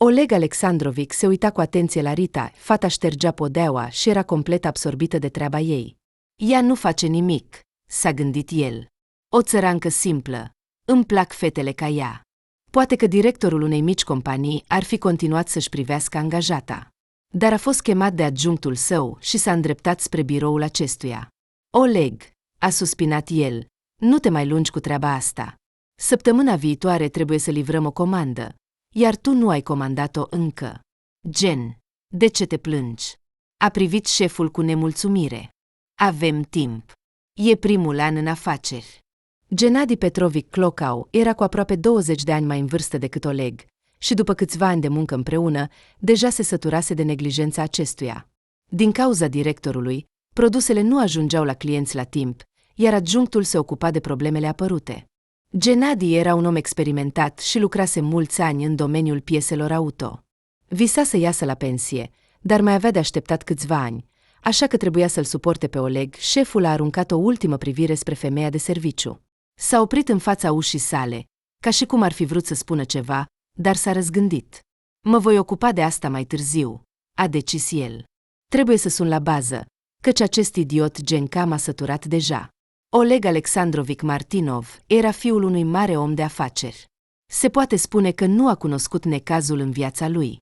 Oleg Alexandrovic se uita cu atenție la Rita, fata ștergea podeaua și era complet absorbită de treaba ei. Ea nu face nimic, s-a gândit el. O țărancă simplă. Îmi plac fetele ca ea. Poate că directorul unei mici companii ar fi continuat să-și privească angajata. Dar a fost chemat de adjunctul său și s-a îndreptat spre biroul acestuia. Oleg, a suspinat el, nu te mai lungi cu treaba asta. Săptămâna viitoare trebuie să livrăm o comandă, iar tu nu ai comandat-o încă. Jen, de ce te plângi? A privit șeful cu nemulțumire. Avem timp. E primul an în afaceri. Gennady Petrovic Clocau era cu aproape 20 de ani mai în vârstă decât Oleg și după câțiva ani de muncă împreună, deja se săturase de neglijența acestuia. Din cauza directorului, produsele nu ajungeau la clienți la timp, iar adjunctul se ocupa de problemele apărute. Gennady era un om experimentat și lucrase mulți ani în domeniul pieselor auto. Visa să iasă la pensie, dar mai avea de așteptat câțiva ani, așa că trebuia să-l suporte pe Oleg. Șeful a aruncat o ultimă privire spre femeia de serviciu. S-a oprit în fața ușii sale, ca și cum ar fi vrut să spună ceva, dar s-a răzgândit. Mă voi ocupa de asta mai târziu, a decis el. Trebuie să sun la bază, căci acest idiot Genca m-a săturat deja. Oleg Alexandrovic Martinov era fiul unui mare om de afaceri. Se poate spune că nu a cunoscut necazul în viața lui.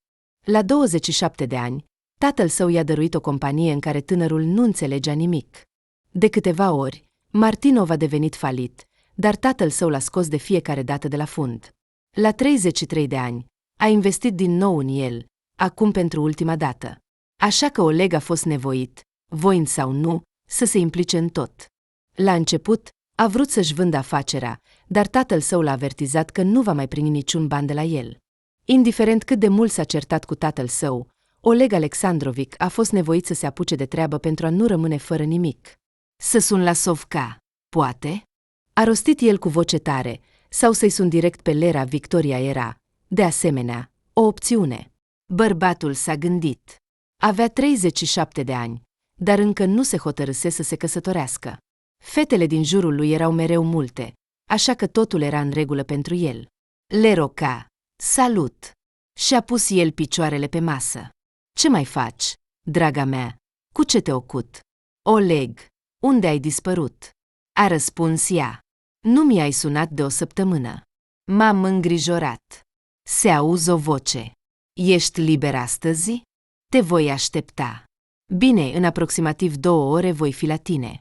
La 27 de ani, tatăl său i-a dăruit o companie în care tânărul nu înțelegea nimic. De câteva ori, Martinov a devenit falit, dar tatăl său l-a scos de fiecare dată de la fund. La 33 de ani, a investit din nou în el, acum pentru ultima dată. Așa că Oleg a fost nevoit, voind sau nu, să se implice în tot. La început, a vrut să-și vândă afacerea, dar tatăl său l-a avertizat că nu va mai primi niciun ban de la el. Indiferent cât de mult s-a certat cu tatăl său, Oleg Alexandrovic a fost nevoit să se apuce de treabă pentru a nu rămâne fără nimic. Să sun la Sovca, poate? A rostit el cu voce tare, sau să-i sun direct pe Lera Victoria era, de asemenea, o opțiune. Bărbatul s-a gândit. Avea 37 de ani, dar încă nu se hotărâse să se căsătorească. Fetele din jurul lui erau mereu multe, așa că totul era în regulă pentru el. Leroca, salut! Și-a pus el picioarele pe masă. Ce mai faci, draga mea? Cu ce te ocupi? Oleg, unde ai dispărut? A răspuns ea. Nu mi-ai sunat de o săptămână. M-am îngrijorat. Se auzi o voce. Ești liber astăzi? Te voi aștepta. Bine, în aproximativ 2 ore voi fi la tine.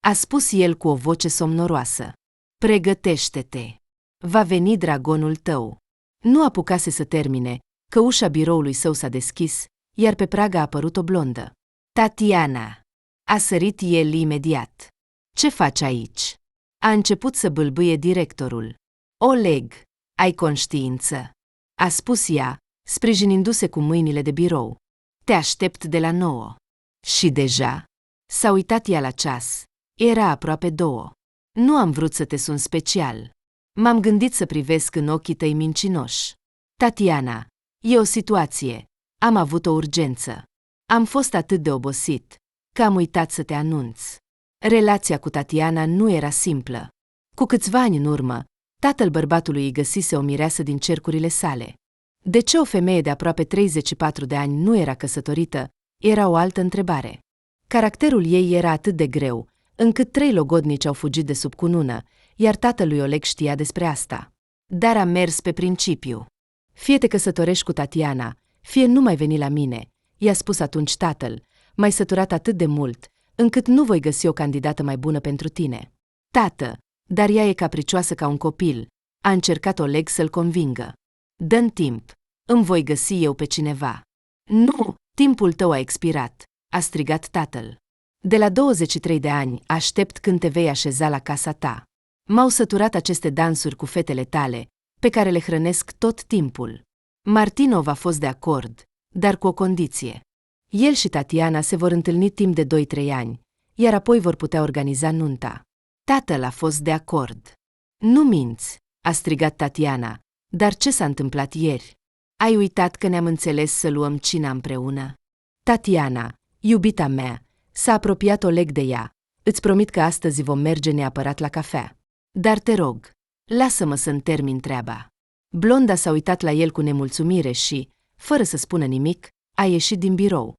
A spus el cu o voce somnoroasă. Pregătește-te. Va veni dragonul tău. Nu apucase să termine, că ușa biroului său s-a deschis, iar pe prag a apărut o blondă. Tatiana. A sărit el imediat. Ce faci aici? A început să bâlbâie directorul. Oleg, ai conștiință? A spus ea, sprijinindu-se cu mâinile de birou. Te aștept de la 9. Și deja? S-a uitat ea la ceas. Era aproape 2. Nu am vrut să te sun special. M-am gândit să privesc în ochii tăi mincinoși. Tatiana, e o situație. Am avut o urgență. Am fost atât de obosit, că am uitat să te anunț. Relația cu Tatiana nu era simplă. Cu câțiva ani în urmă, tatăl bărbatului îi găsise o mireasă din cercurile sale. De ce o femeie de aproape 34 de ani nu era căsătorită, era o altă întrebare. Caracterul ei era atât de greu, încât 3 logodnici au fugit de sub cunună, iar tatălui Oleg știa despre asta. Dar a mers pe principiu. Fie te căsătorești cu Tatiana, fie nu mai veni la mine, i-a spus atunci tatăl, m-ai săturat atât de mult, încât nu voi găsi o candidată mai bună pentru tine. Tată, dar ea e capricioasă ca un copil, a încercat Oleg să-l convingă. Dă-mi timp, îmi voi găsi eu pe cineva. Nu, timpul tău a expirat, a strigat tatăl. De la 23 de ani aștept când te vei așeza la casa ta. M-au săturat aceste dansuri cu fetele tale, pe care le hrănesc tot timpul. Martinov a fost de acord, dar cu o condiție. El și Tatiana se vor întâlni timp de 2-3 ani, iar apoi vor putea organiza nunta. Tatăl a fost de acord. Nu minți, a strigat Tatiana, dar ce s-a întâmplat ieri? Ai uitat că ne-am înțeles să luăm cina împreună? Tatiana, iubita mea, s-a apropiat Oleg de ea. Îți promit că astăzi vom merge neapărat la cafea. Dar te rog, lasă-mă să-mi termin treaba. Blonda s-a uitat la el cu nemulțumire și, fără să spună nimic, a ieșit din birou.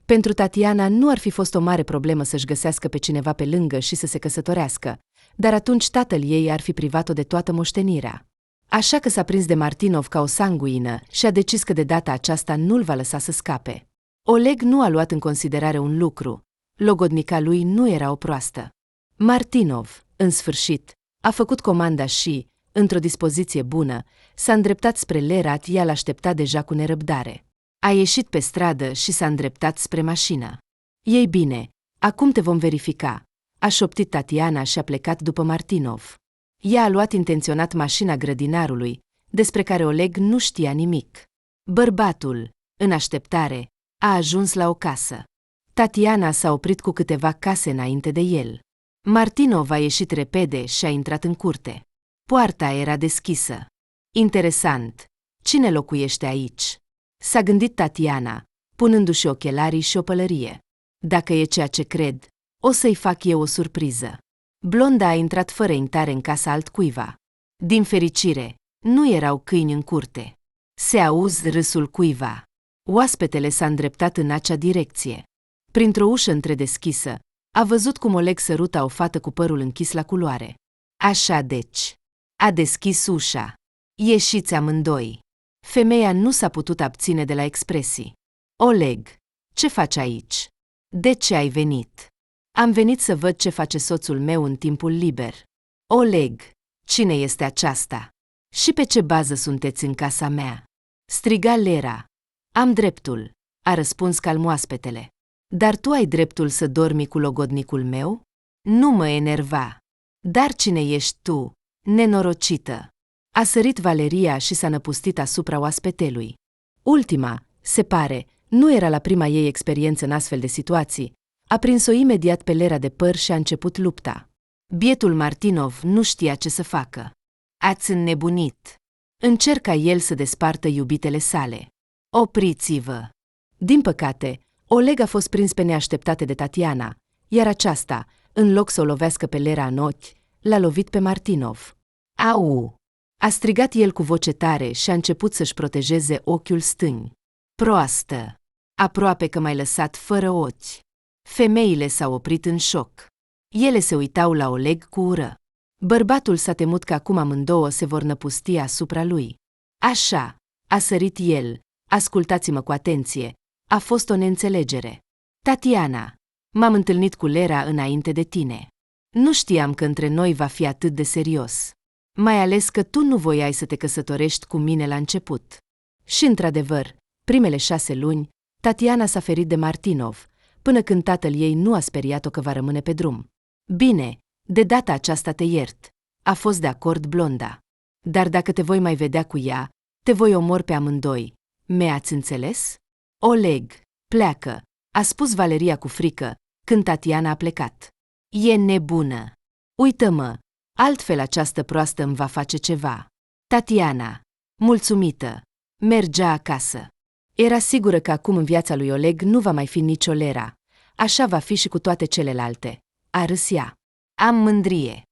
Pentru Tatiana nu ar fi fost o mare problemă să-și găsească pe cineva pe lângă și să se căsătorească, dar atunci tatăl ei ar fi privat-o de toată moștenirea. Așa că s-a prins de Martinov ca o sanguină și a decis că de data aceasta nu-l va lăsa să scape. Oleg nu a luat în considerare un lucru. Logodnica lui nu era o proastă. Martinov, în sfârșit, a făcut comanda și, într-o dispoziție bună, s-a îndreptat spre Lerat, ea l-aștepta deja cu nerăbdare. A ieșit pe stradă și s-a îndreptat spre mașină. Ei bine, acum te vom verifica, a șoptit Tatiana și a plecat după Martinov. Ea a luat intenționat mașina grădinarului, despre care Oleg nu știa nimic. Bărbatul, în așteptare, a ajuns la o casă. Tatiana s-a oprit cu câteva case înainte de el. Martinov a ieșit repede și a intrat în curte. Poarta era deschisă. Interesant. Cine locuiește aici? S-a gândit Tatiana, punându-și ochelarii și o pălărie. Dacă e ceea ce cred, o să-i fac eu o surpriză. Blonda a intrat fără intare în casa altcuiva. Din fericire, nu erau câini în curte. Se auzi râsul cuiva. Oaspetele s-a îndreptat în acea direcție. Printr-o ușă întredeschisă, a văzut cum Oleg săruta o fată cu părul închis la culoare. Așa deci. A deschis ușa. Ieșiți amândoi. Femeia nu s-a putut abține de la expresii. Oleg, ce faci aici? De ce ai venit? Am venit să văd ce face soțul meu în timpul liber. Oleg, cine este aceasta? Și pe ce bază sunteți în casa mea? Striga Lera. Am dreptul, a răspuns calm oaspetele. Dar tu ai dreptul să dormi cu logodnicul meu? Nu mă enerva. Dar cine ești tu, nenorocită? A sărit Valeria și s-a năpustit asupra oaspetelui. Ultima, se pare, nu era la prima ei experiență în astfel de situații. A prins-o imediat pe Lera de păr și a început lupta. Bietul Martinov nu știa ce să facă. Ați înnebunit. Încerca el să despartă iubitele sale. Opriți-vă! Din păcate, Oleg a fost prins pe neașteptate de Tatiana, iar aceasta, în loc să o lovească pe Lera în ochi, l-a lovit pe Martinov. Au! A strigat el cu voce tare și a început să-și protejeze ochiul stâng. Proastă! Aproape că m-ai lăsat fără ochi. Femeile s-au oprit în șoc. Ele se uitau la Oleg cu ură. Bărbatul s-a temut că acum amândouă se vor năpusti asupra lui. Așa, a sărit el, ascultați-mă cu atenție, a fost o neînțelegere. Tatiana, m-am întâlnit cu Lera înainte de tine. Nu știam că între noi va fi atât de serios. Mai ales că tu nu voiai să te căsătorești cu mine la început. Și într-adevăr, primele 6 luni, Tatiana s-a ferit de Martinov, până când tatăl ei nu a speriat-o că va rămâne pe drum. Bine, de data aceasta te iert, a fost de acord blonda. Dar dacă te voi mai vedea cu ea, te voi omor pe amândoi. Mi-ați înțeles? Oleg, pleacă, a spus Valeria cu frică, când Tatiana a plecat. E nebună. Uită-mă, altfel această proastă îmi va face ceva. Tatiana, mulțumită, mergea acasă. Era sigură că acum în viața lui Oleg nu va mai fi nicio Lera. Așa va fi și cu toate celelalte. A râs ea. Am mândrie.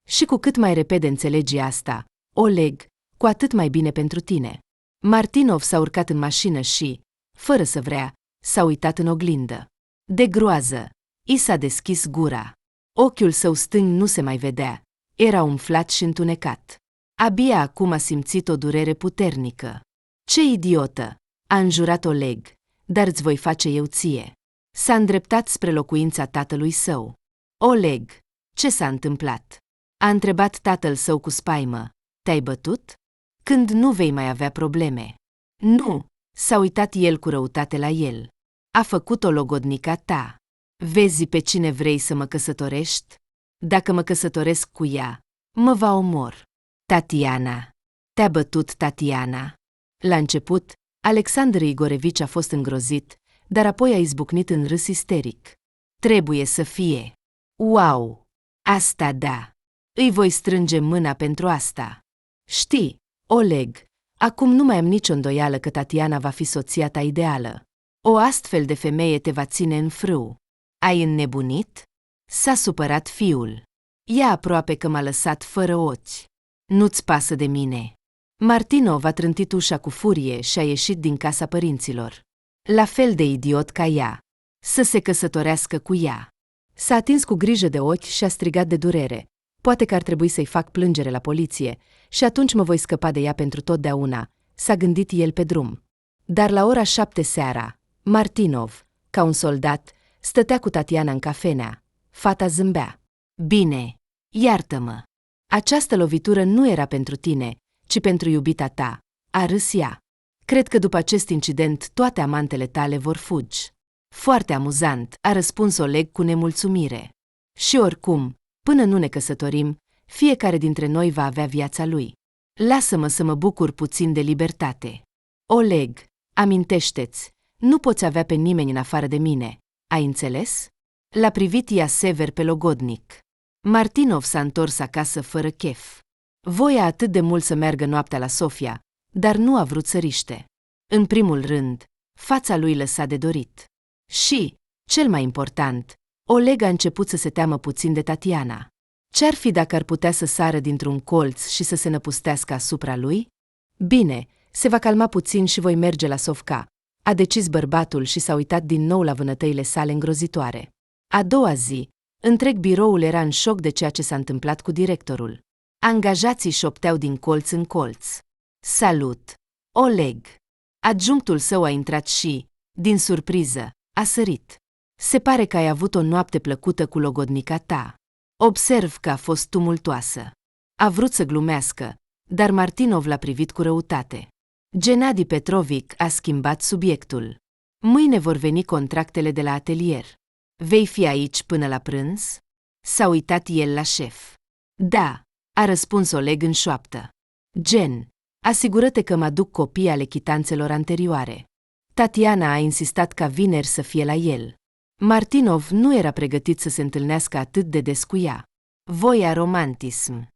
Și cu cât mai repede înțelegi asta, Oleg, cu atât mai bine pentru tine. Martinov s-a urcat în mașină și, fără să vrea, s-a uitat în oglindă. De groază, i s-a deschis gura. Ochiul său stâng nu se mai vedea. Era umflat și întunecat. Abia acum a simțit o durere puternică. Ce idiotă! A înjurat Oleg, dar îți voi face eu ție. S-a îndreptat spre locuința tatălui său. Oleg, ce s-a întâmplat? A întrebat tatăl său cu spaimă. Te-ai bătut? Când nu vei mai avea probleme. Nu, s-a uitat el cu răutate la el. A făcut-o logodnica ta. Vezi pe cine vrei să mă căsătorești? Dacă mă căsătoresc cu ea, mă va omor. Tatiana. Te-a bătut Tatiana. La început, Alexandru Igorevici a fost îngrozit, dar apoi a izbucnit în râs isteric. Trebuie să fie. Wow! Asta da! Îi voi strânge mâna pentru asta. Știi, Oleg, acum nu mai am nicio îndoială că Tatiana va fi soția ta ideală. O astfel de femeie te va ține în frâu. Ai înnebunit? S-a supărat fiul. Ea aproape că m-a lăsat fără ochi. Nu-ți pasă de mine. Martinov a trântit ușa cu furie și a ieșit din casa părinților. La fel de idiot ca ea. Să se căsătorească cu ea. S-a atins cu grijă de ochi și a strigat de durere. Poate că ar trebui să-i fac plângere la poliție și atunci mă voi scăpa de ea pentru totdeauna, s-a gândit el pe drum. Dar la ora 7 seara, Martinov, ca un soldat, stătea cu Tatiana în cafenea. Fata zâmbea. Bine, iartă-mă. Această lovitură nu era pentru tine, ci pentru iubita ta, a râs ea. Cred că după acest incident toate amantele tale vor fugi. Foarte amuzant, a răspuns Oleg cu nemulțumire. Și oricum, până nu ne căsătorim, fiecare dintre noi va avea viața lui. Lasă-mă să mă bucur puțin de libertate. Oleg, amintește-ți, nu poți avea pe nimeni în afară de mine, ai înțeles? L-a privit ea sever pe logodnic. Martinov s-a întors acasă fără chef. Voia atât de mult să meargă noaptea la Sofia, dar nu a vrut să riște. În primul rând, fața lui lăsa de dorit. Și, cel mai important, Oleg a început să se teamă puțin de Tatiana. Ce-ar fi dacă ar putea să sară dintr-un colț și să se năpustească asupra lui? Bine, se va calma puțin și voi merge la Sofca, a decis bărbatul și s-a uitat din nou la vânătăile sale îngrozitoare. A doua zi, întreg biroul era în șoc de ceea ce s-a întâmplat cu directorul. Angajații șopteau din colț în colț. Salut! Oleg! Adjunctul său a intrat și, din surpriză, a sărit. Se pare că ai avut o noapte plăcută cu logodnica ta. Observ că a fost tumultoasă. A vrut să glumească, dar Martinov l-a privit cu răutate. Gennadi Petrovic a schimbat subiectul. Mâine vor veni contractele de la atelier. Vei fi aici până la prânz? S-a uitat el la șef. Da, a răspuns Oleg în șoaptă. Gen, asigură-te că mă aduc copii ale chitanțelor anterioare. Tatiana a insistat ca vineri să fie la el. Martinov nu era pregătit să se întâlnească atât de des cu ea. Voia romantism.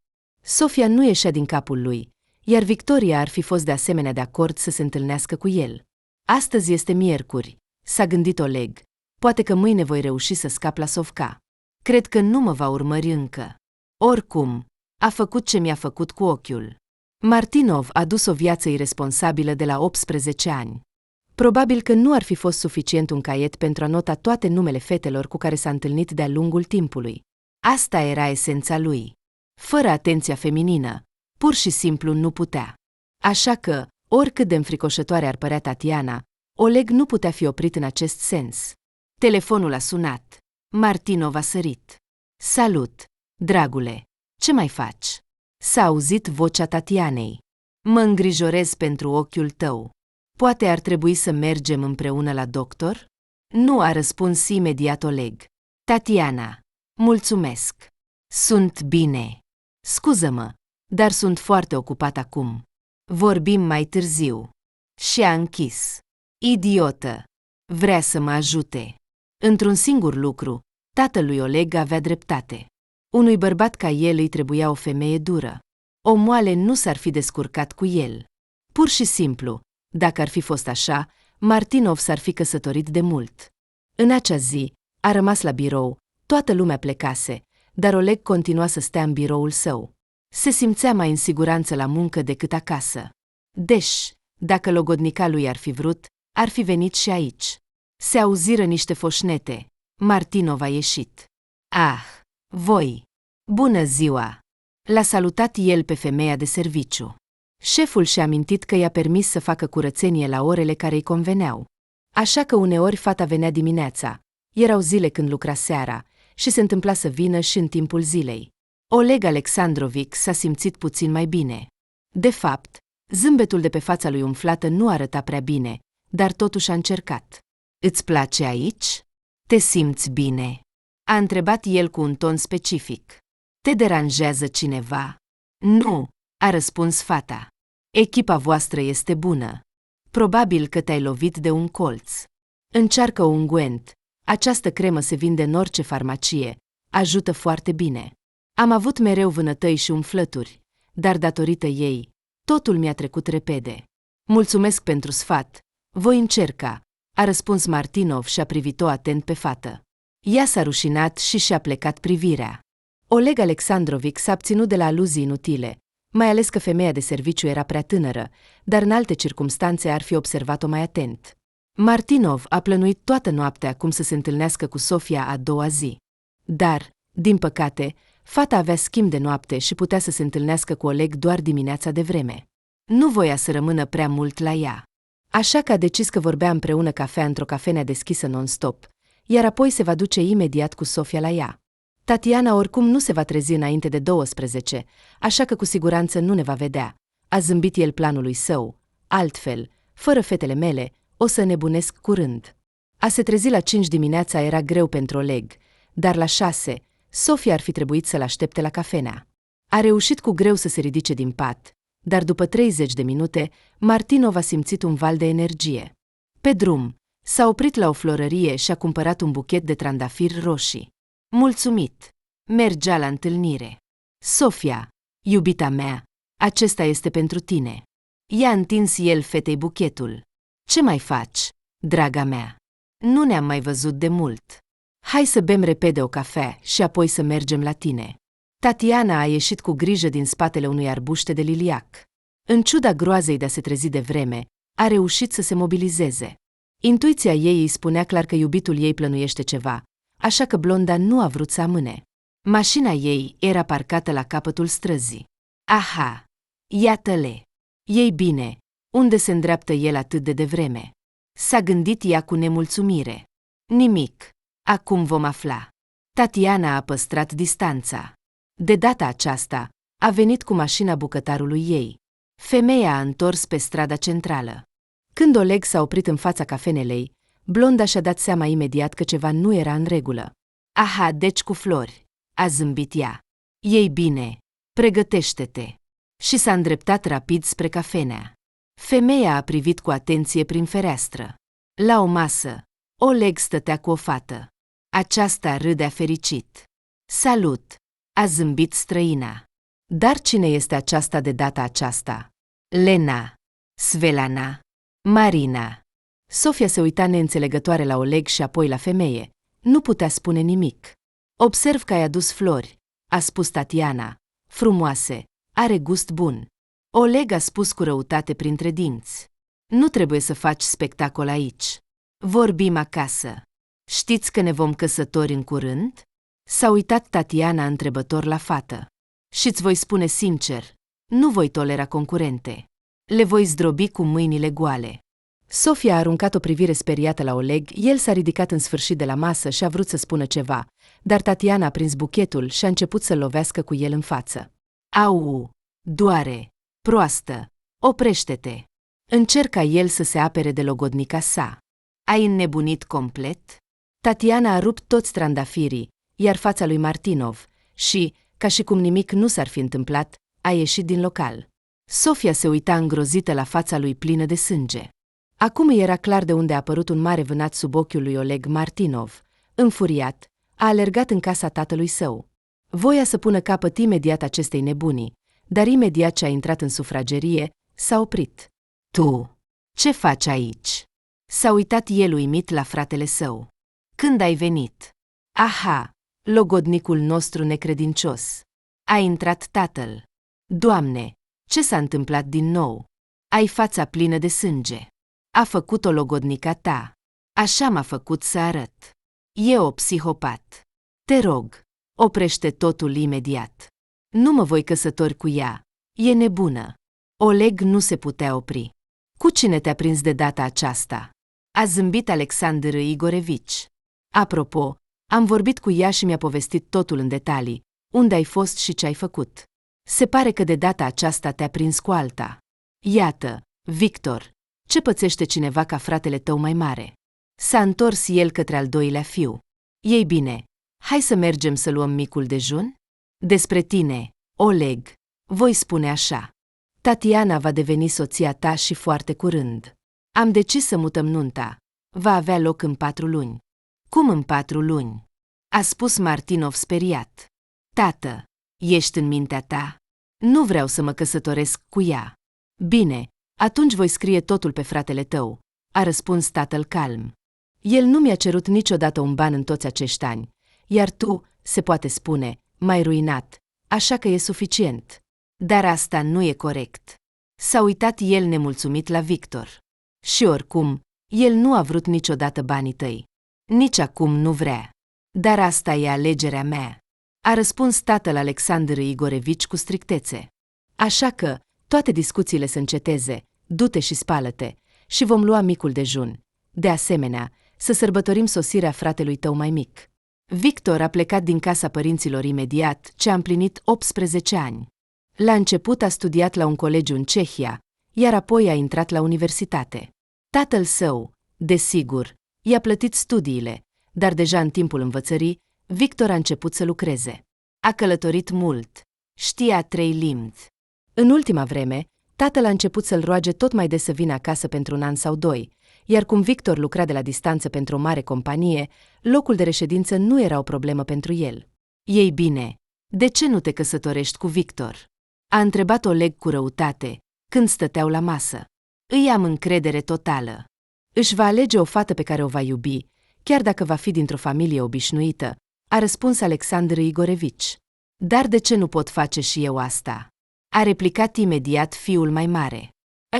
Sofia nu ieșea din capul lui, iar Victoria ar fi fost de asemenea de acord să se întâlnească cu el. Astăzi este miercuri, s-a gândit Oleg. Poate că mâine voi reuși să scap la Sofca. Cred că nu mă va urmări încă. Oricum, a făcut ce mi-a făcut cu ochiul. Martinov a dus o viață iresponsabilă de la 18 ani. Probabil că nu ar fi fost suficient un caiet pentru a nota toate numele fetelor cu care s-a întâlnit de-a lungul timpului. Asta era esența lui. Fără atenția feminină, pur și simplu nu putea. Așa că, oricât de înfricoșătoare ar părea Tatiana, Oleg nu putea fi oprit în acest sens. Telefonul a sunat. Martinov a sărit. Salut, dragule, ce mai faci? S-a auzit vocea Tatianei. Mă îngrijorez pentru ochiul tău. Poate ar trebui să mergem împreună la doctor? Nu, a răspuns imediat Oleg. Tatiana, mulțumesc. Sunt bine. Scuză-mă, dar sunt foarte ocupat acum. Vorbim mai târziu. Și a închis. Idiotă. Vrea să mă ajute. Într-un singur lucru, tatălui Oleg avea dreptate. Unui bărbat ca el îi trebuia o femeie dură. O moale nu s-ar fi descurcat cu el. Pur și simplu, dacă ar fi fost așa, Martinov s-ar fi căsătorit de mult. În acea zi, a rămas la birou, toată lumea plecase, dar Oleg continua să stea în biroul său. Se simțea mai în siguranță la muncă decât acasă. Deși, dacă logodnica lui ar fi vrut, ar fi venit și aici. Se auziră niște foșnete. Martinov a ieșit. Ah, voi! Bună ziua! L-a salutat el pe femeia de serviciu. Șeful și-a amintit că i-a permis să facă curățenie la orele care îi conveneau. Așa că uneori fata venea dimineața, erau zile când lucra seara, și se întâmpla să vină și în timpul zilei. Oleg Alexandrovic s-a simțit puțin mai bine. De fapt, zâmbetul de pe fața lui umflată nu arăta prea bine, dar totuși a încercat. Îți place aici? Te simți bine? A întrebat el cu un ton specific. Te deranjează cineva? Nu, a răspuns fata. Echipa voastră este bună. Probabil că te-ai lovit de un colț. Încearcă un ungüent. Această cremă se vinde în orice farmacie. Ajută foarte bine. Am avut mereu vânătăi și umflături, dar datorită ei, totul mi-a trecut repede. Mulțumesc pentru sfat. Voi încerca, a răspuns Martinov și a privit-o atent pe fată. Ea s-a rușinat și și-a plecat privirea. Oleg Alexandrovic s-a abținut de la aluzii inutile. mai ales că femeia de serviciu era prea tânără, dar în alte circumstanțe ar fi observat-o mai atent. Martinov a plănuit toată noaptea cum să se întâlnească cu Sofia a doua zi. Dar, din păcate, fata avea schimb de noapte și putea să se întâlnească cu Oleg doar dimineața de vreme. Nu voia să rămână prea mult la ea. Așa că a decis că vorbea împreună cafea într-o cafenea deschisă non-stop, iar apoi se va duce imediat cu Sofia la ea. Tatiana oricum nu se va trezi înainte de 12, așa că cu siguranță nu ne va vedea. A zâmbit el planului său. Altfel, fără fetele mele, o să nebunesc curând. A se trezi la 5 dimineața era greu pentru Oleg, dar la 6, Sofia ar fi trebuit să-l aștepte la cafenea. A reușit cu greu să se ridice din pat, dar după 30 de minute, Martinov a simțit un val de energie. Pe drum, s-a oprit la o florărie și a cumpărat un buchet de trandafiri roșii. Mulțumit! Mergea la întâlnire. Sofia, iubita mea, acesta este pentru tine. I-a întins el fetei buchetul. Ce mai faci, draga mea? Nu ne-am mai văzut de mult. Hai să bem repede o cafea și apoi să mergem la tine. Tatiana a ieșit cu grijă din spatele unui arbuște de liliac. În ciuda groazei de a se trezi de vreme, a reușit să se mobilizeze. Intuiția ei îi spunea clar că iubitul ei plănuiește ceva, așa că blonda nu a vrut să amâne. Mașina ei era parcată la capătul străzii. Aha! Iată-le! Ei bine, unde se îndreaptă el atât de devreme? S-a gândit ea cu nemulțumire. Nimic. Acum vom afla. Tatiana a păstrat distanța. De data aceasta, a venit cu mașina bucătarului ei. Femeia a întors pe strada centrală. Când Oleg s-a oprit în fața cafenelei, blonda și-a dat seama imediat că ceva nu era în regulă. Aha, deci cu flori, a zâmbit ea. Ei bine, pregătește-te. Și s-a îndreptat rapid spre cafenea. Femeia a privit cu atenție prin fereastră. La o masă, Oleg stătea cu o fată. Aceasta râdea fericit. Salut! A zâmbit străina. Dar cine este aceasta de data aceasta? Lena, Svelana, Marina. Sofia se uita neînțelegătoare la Oleg și apoi la femeie. Nu putea spune nimic. Observ că ai adus flori, a spus Tatiana. Frumoase, are gust bun. Oleg a spus cu răutate printre dinți. Nu trebuie să faci spectacol aici. Vorbim acasă. Știți că ne vom căsători în curând? S-a uitat Tatiana întrebător la fată. Și-ți voi spune sincer, nu voi tolera concurente. Le voi zdrobi cu mâinile goale. Sofia a aruncat o privire speriată la Oleg, el s-a ridicat în sfârșit de la masă și a vrut să spună ceva, dar Tatiana a prins buchetul și a început să-l lovească cu el în față. Au, doare, proastă, oprește-te. Încerca el să se apere de logodnica sa. Ai înnebunit complet? Tatiana a rupt toți trandafirii, iar fața lui Martinov, și, ca și cum nimic nu s-ar fi întâmplat, a ieșit din local. Sofia se uita îngrozită la fața lui plină de sânge. Acum îi era clar de unde a apărut un mare vânat sub ochiul lui Oleg Martinov. Înfuriat, a alergat în casa tatălui său. Voia să pună capăt imediat acestei nebunii, dar imediat ce a intrat în sufragerie, s-a oprit. Tu, ce faci aici? S-a uitat el uimit la fratele său. Când ai venit? Aha, logodnicul nostru necredincios. A intrat tatăl. Doamne, ce s-a întâmplat din nou? Ai fața plină de sânge. A făcut-o logodnica ta. Așa m-a făcut să arăt. E o psihopat. Te rog, oprește totul imediat. Nu mă voi căsători cu ea. E nebună. Oleg nu se putea opri. Cu cine te-a prins de data aceasta? A zâmbit Alexandru Igorevici. Apropo, am vorbit cu ea și mi-a povestit totul în detalii, unde ai fost și ce ai făcut. Se pare că de data aceasta te-a prins cu alta. Iată, Victor, ce pățește cineva ca fratele tău mai mare? S-a întors el către al doilea fiu. Ei bine, hai să mergem să luăm micul dejun? Despre tine, Oleg, voi spune așa. Tatiana va deveni soția ta și foarte curând. Am decis să mutăm nunta. Va avea loc în 4 luni. Cum în 4 luni? A spus Martinov speriat. Tată, ești în mintea ta? Nu vreau să mă căsătoresc cu ea. Bine, atunci voi scrie totul pe fratele tău, a răspuns tatăl calm. El nu mi-a cerut niciodată un ban în toți acești ani, iar tu, se poate spune, m-ai ruinat, așa că e suficient. Dar asta nu e corect. S-a uitat el nemulțumit la Victor. Și oricum, el nu a vrut niciodată banii tăi. Nici acum nu vrea. Dar asta e alegerea mea. A răspuns tatăl Alexandru Igorevici cu strictețe. Așa că, toate discuțiile să înceteze, du-te și spală-te, și vom lua micul dejun. De asemenea, să sărbătorim sosirea fratelui tău mai mic. Victor a plecat din casa părinților imediat ce a împlinit 18 ani. La început a studiat la un colegiu în Cehia, iar apoi a intrat la universitate. Tatăl său, desigur, i-a plătit studiile, dar deja în timpul învățării, Victor a început să lucreze. A călătorit mult. Știa 3 limbi. În ultima vreme, tatăl a început să-l roage tot mai des să vină acasă pentru un an sau 2, iar cum Victor lucra de la distanță pentru o mare companie, locul de reședință nu era o problemă pentru el. Ei bine, de ce nu te căsătorești cu Victor? A întrebat Oleg cu răutate, când stăteau la masă. Îi am încredere totală. Își va alege o fată pe care o va iubi, chiar dacă va fi dintr-o familie obișnuită, a răspuns Alexandru Igorevici. Dar de ce nu pot face și eu asta? A replicat imediat fiul mai mare.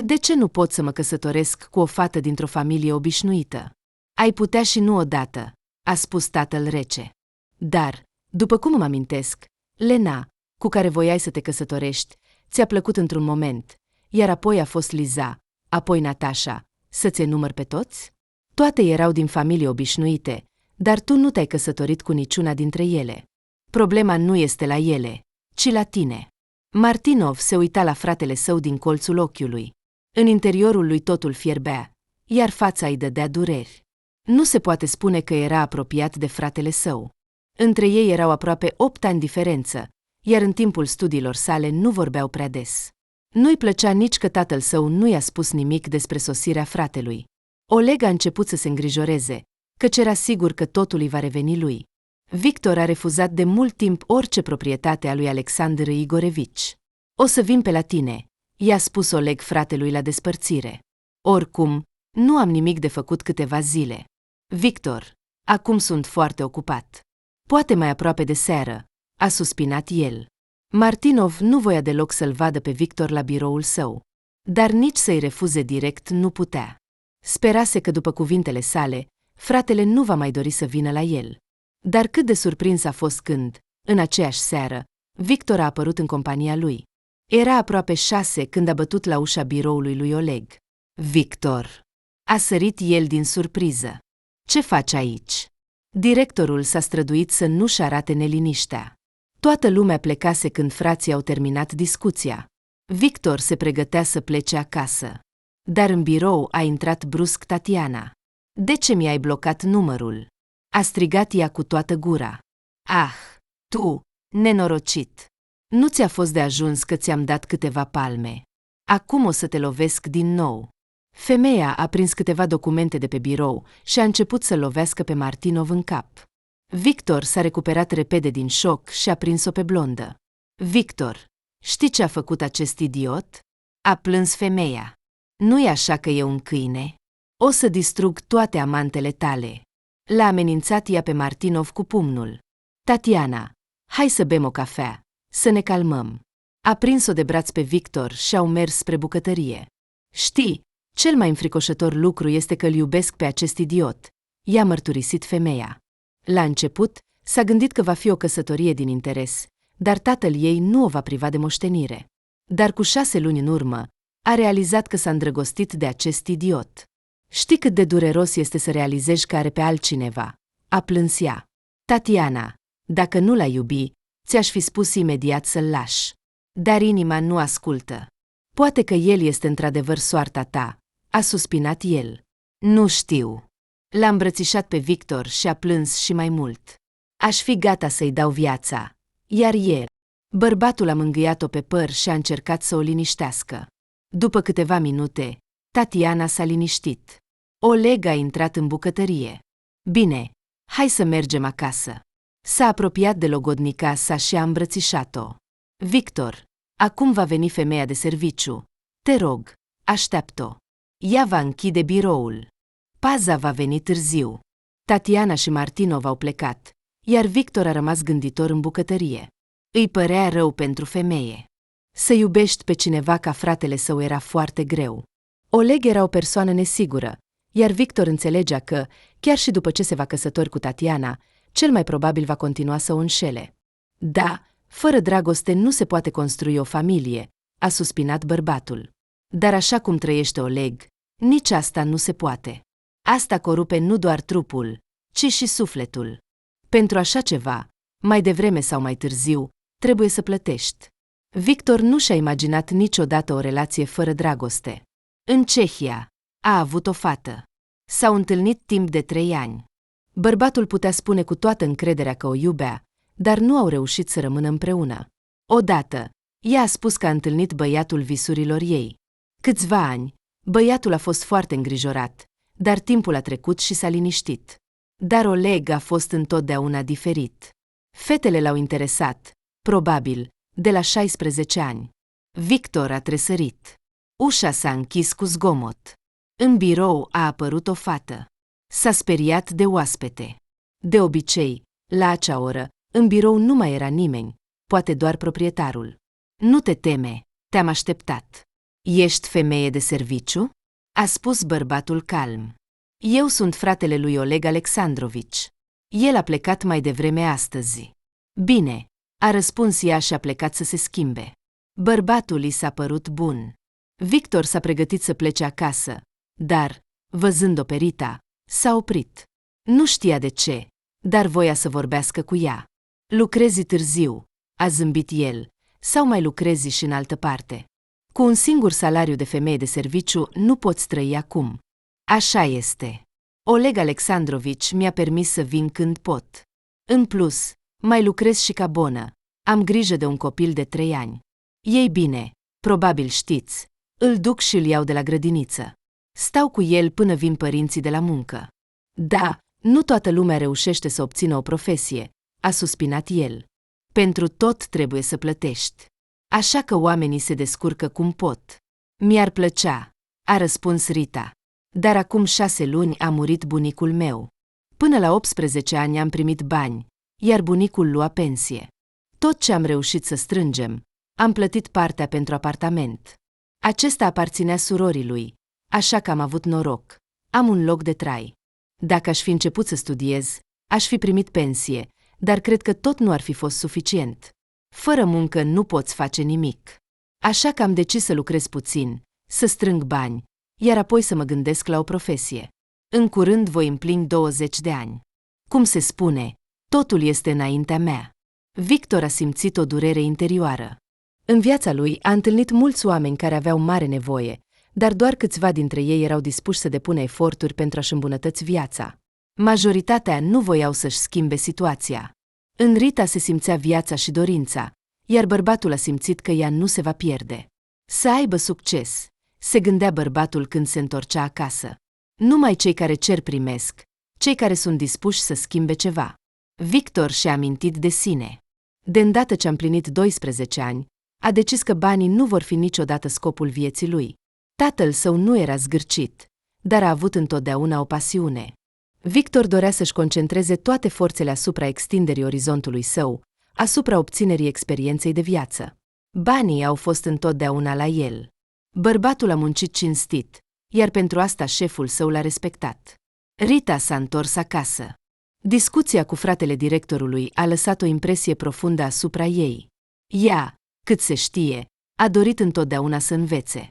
De ce nu pot să mă căsătoresc cu o fată dintr-o familie obișnuită? Ai putea și nu odată, a spus tatăl rece. Dar, după cum îmi amintesc, Lena, cu care voiai să te căsătorești, ți-a plăcut într-un moment, iar apoi a fost Liza, apoi Natasha, să-ți enumăr pe toți? Toate erau din familii obișnuite, dar tu nu te-ai căsătorit cu niciuna dintre ele. Problema nu este la ele, ci la tine. Martinov se uita la fratele său din colțul ochiului. În interiorul lui totul fierbea, iar fața îi dădea dureri. Nu se poate spune că era apropiat de fratele său. Între ei erau aproape 8 ani diferență, iar în timpul studiilor sale nu vorbeau prea des. Nu-i plăcea nici că tatăl său nu i-a spus nimic despre sosirea fratelui. Oleg a început să se îngrijoreze, căci era sigur că totul îi va reveni lui. Victor a refuzat de mult timp orice proprietate a lui Alexandru Igorevici. O să vin pe la tine, i-a spus Oleg fratelui la despărțire. Oricum, nu am nimic de făcut câteva zile. Victor, acum sunt foarte ocupat. Poate mai aproape de seară, a suspinat el. Martinov nu voia deloc să-l vadă pe Victor la biroul său, dar nici să-i refuze direct nu putea. Sperase că după cuvintele sale, fratele nu va mai dori să vină la el. Dar cât de surprins a fost când, în aceeași seară, Victor a apărut în compania lui. Era aproape 6 când a bătut la ușa biroului lui Oleg. Victor! A sărit el din surpriză. Ce faci aici? Directorul s-a străduit să nu-și arate neliniștea. Toată lumea plecase când frații au terminat discuția. Victor se pregătea să plece acasă. Dar în birou a intrat brusc Tatiana. De ce mi-ai blocat numărul? A strigat ea cu toată gura. Ah, tu, nenorocit! Nu ți-a fost de ajuns că ți-am dat câteva palme. Acum o să te lovesc din nou. Femeia a prins câteva documente de pe birou și a început să lovească pe Martinov în cap. Victor s-a recuperat repede din șoc și a prins-o pe blondă. Victor, știi ce a făcut acest idiot? A plâns femeia. Nu-i așa că e un câine? O să distrug toate amantele tale. L-a amenințat ea pe Martinov cu pumnul. Tatiana, hai să bem o cafea, să ne calmăm. A prins-o de braț pe Victor și au mers spre bucătărie. Știi, cel mai înfricoșător lucru este că îl iubesc pe acest idiot, i-a mărturisit femeia. La început, s-a gândit că va fi o căsătorie din interes, dar tatăl ei nu o va priva de moștenire. Dar cu 6 luni în urmă, a realizat că s-a îndrăgostit de acest idiot. Știi cât de dureros este să realizezi că are pe altcineva, a plâns ea. Tatiana, dacă nu l-ai iubi, ți-aș fi spus imediat să-l lași. Dar inima nu ascultă. Poate că el este într-adevăr soarta ta, a suspinat el. Nu știu. L-a îmbrățișat pe Victor și a plâns și mai mult. Aș fi gata să-i dau viața. Iar el. Bărbatul a mângâiat-o pe păr și a încercat să o liniștească. După câteva minute, Tatiana s-a liniștit. Oleg a intrat în bucătărie. Bine, hai să mergem acasă. S-a apropiat de logodnica sa și a îmbrățișat-o. Victor, acum va veni femeia de serviciu. Te rog, așteaptă-o. Ea va închide biroul. Paza va veni târziu. Tatiana și Martinov au plecat, iar Victor a rămas gânditor în bucătărie. Îi părea rău pentru femeie. Să iubești pe cineva ca fratele său era foarte greu. Oleg era o persoană nesigură, iar Victor înțelegea că, chiar și după ce se va căsători cu Tatiana, cel mai probabil va continua să o înșele. Da, fără dragoste nu se poate construi o familie, a suspinat bărbatul. Dar așa cum trăiește Oleg, nici asta nu se poate. Asta corupe nu doar trupul, ci și sufletul. Pentru așa ceva, mai devreme sau mai târziu, trebuie să plătești. Victor nu și-a imaginat niciodată o relație fără dragoste. În Cehia a avut o fată. S-au întâlnit timp de 3 ani. Bărbatul putea spune cu toată încrederea că o iubea, dar nu au reușit să rămână împreună. Odată, ea a spus că a întâlnit băiatul visurilor ei. Câțiva ani, băiatul a fost foarte îngrijorat, dar timpul a trecut și s-a liniștit. Dar Oleg a fost întotdeauna diferit. Fetele l-au interesat, probabil, de la 16 ani. Victor a tresărit. Ușa s-a închis cu zgomot. În birou a apărut o fată. S-a speriat de oaspete. De obicei, la acea oră, în birou nu mai era nimeni, poate doar proprietarul. Nu te teme, te-am așteptat. Ești femeie de serviciu? A spus bărbatul calm. Eu sunt fratele lui Oleg Alexandrovici. El a plecat mai devreme astăzi. Bine, a răspuns ea și a plecat să se schimbe. Bărbatul i s-a părut bun. Victor s-a pregătit să plece acasă, dar, văzând-o pe Rita, s-a oprit. Nu știa de ce, dar voia să vorbească cu ea. Lucrezi târziu, a zâmbit el, sau mai lucrezi și în altă parte. Cu un singur salariu de femeie de serviciu nu poți trăi acum. Așa este. Oleg Alexandrovici mi-a permis să vin când pot. În plus, mai lucrez și ca bonă. Am grijă de un copil de 3 ani. Ei bine, probabil știți, îl duc și îl iau de la grădiniță. Stau cu el până vin părinții de la muncă. Da, nu toată lumea reușește să obțină o profesie, a suspinat el. Pentru tot trebuie să plătești. Așa că oamenii se descurcă cum pot. Mi-ar plăcea, a răspuns Rita. Dar acum 6 luni a murit bunicul meu. Până la 18 ani am primit bani, iar bunicul lua pensie. Tot ce am reușit să strângem, am plătit partea pentru apartament. Acesta aparținea surorii lui, așa că am avut noroc. Am un loc de trai. Dacă aș fi început să studiez, aș fi primit pensie, dar cred că tot nu ar fi fost suficient. Fără muncă nu poți face nimic. Așa că am decis să lucrez puțin, să strâng bani, iar apoi să mă gândesc la o profesie. În curând voi împlini 20 de ani. Cum se spune, totul este înaintea mea. Victor a simțit o durere interioară. În viața lui a întâlnit mulți oameni care aveau mare nevoie, dar doar câțiva dintre ei erau dispuși să depună eforturi pentru a-și îmbunătăți viața. Majoritatea nu voiau să-și schimbe situația. În Rita se simțea viața și dorința, iar bărbatul a simțit că ea nu se va pierde. Să aibă succes, se gândea bărbatul când se întorcea acasă. Numai cei care cer primesc, cei care sunt dispuși să schimbe ceva. Victor și-a amintit de sine. De îndată ce a împlinit 12 ani, a decis că banii nu vor fi niciodată scopul vieții lui. Tatăl său nu era zgârcit, dar a avut întotdeauna o pasiune. Victor dorea să-și concentreze toate forțele asupra extinderii orizontului său, asupra obținerii experienței de viață. Banii au fost întotdeauna la el. Bărbatul a muncit cinstit, iar pentru asta șeful său l-a respectat. Rita s-a întors acasă. Discuția cu fratele directorului a lăsat o impresie profundă asupra ei. Ea, cât se știe, a dorit întotdeauna să învețe.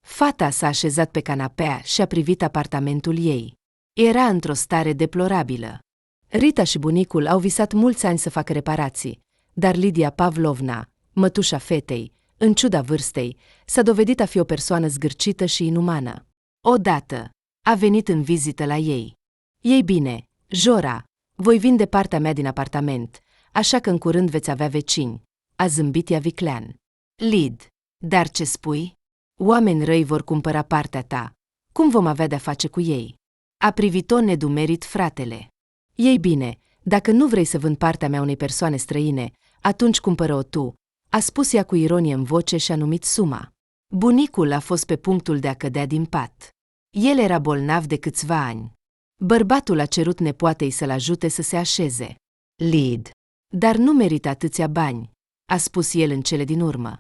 Fata s-a așezat pe canapea și a privit apartamentul ei. Era într-o stare deplorabilă. Rita și bunicul au visat mulți ani să facă reparații, dar Lidia Pavlovna, mătușa fetei, în ciuda vârstei, s-a dovedit a fi o persoană zgârcită și inumană. Odată, a venit în vizită la ei. Ei bine, Jora, voi vinde partea mea din apartament, așa că în curând veți avea vecini, a zâmbit ea viclean. Lid, dar ce spui? Oameni răi vor cumpăra partea ta. Cum vom avea de-a face cu ei? A privit-o nedumerit fratele. Ei bine, dacă nu vrei să vând partea mea unei persoane străine, atunci cumpără-o tu, a spus ea cu ironie în voce și a numit suma. Bunicul a fost pe punctul de a cădea din pat. El era bolnav de câțiva ani. Bărbatul a cerut nepoatei să-l ajute să se așeze. Lid, dar nu merită atâția bani, a spus el în cele din urmă.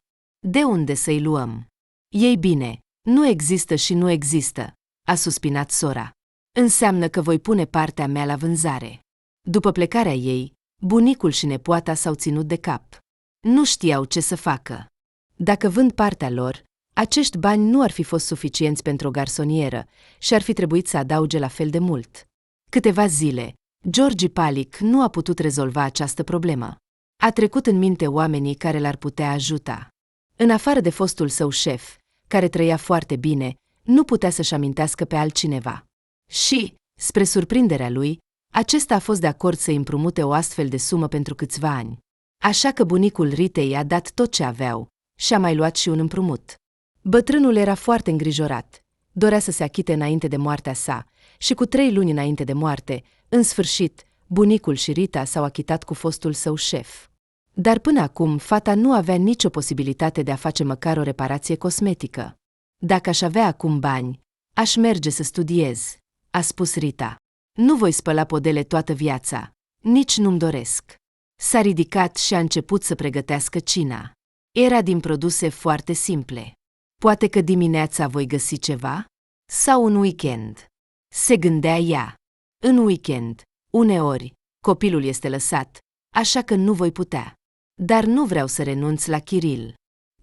De unde să-i luăm? Ei bine, nu există și nu există, a suspinat sora. Înseamnă că voi pune partea mea la vânzare. După plecarea ei, bunicul și nepoata s-au ținut de cap. Nu știau ce să facă. Dacă vând partea lor, acești bani nu ar fi fost suficienți pentru o garsonieră și ar fi trebuit să adauge la fel de mult. Câteva zile, Georgi Palic nu a putut rezolva această problemă. A trecut în minte oamenii care l-ar putea ajuta. În afară de fostul său șef, care trăia foarte bine, nu putea să-și amintească pe altcineva. Și, spre surprinderea lui, acesta a fost de acord să împrumute o astfel de sumă pentru câțiva ani. Așa că bunicul Ritei a dat tot ce aveau și a mai luat și un împrumut. Bătrânul era foarte îngrijorat. Dorea să se achite înainte de moartea sa și cu 3 luni înainte de moarte, în sfârșit, bunicul și Rita s-au achitat cu fostul său șef. Dar până acum, fata nu avea nicio posibilitate de a face măcar o reparație cosmetică. Dacă aș avea acum bani, aș merge să studiez, a spus Rita. Nu voi spăla podele toată viața, nici nu-mi doresc. S-a ridicat și a început să pregătească cina. Era din produse foarte simple. Poate că dimineața voi găsi ceva? Sau un weekend? Se gândea ea. În weekend, uneori, copilul este lăsat, așa că nu voi putea. Dar nu vreau să renunț la Kiril.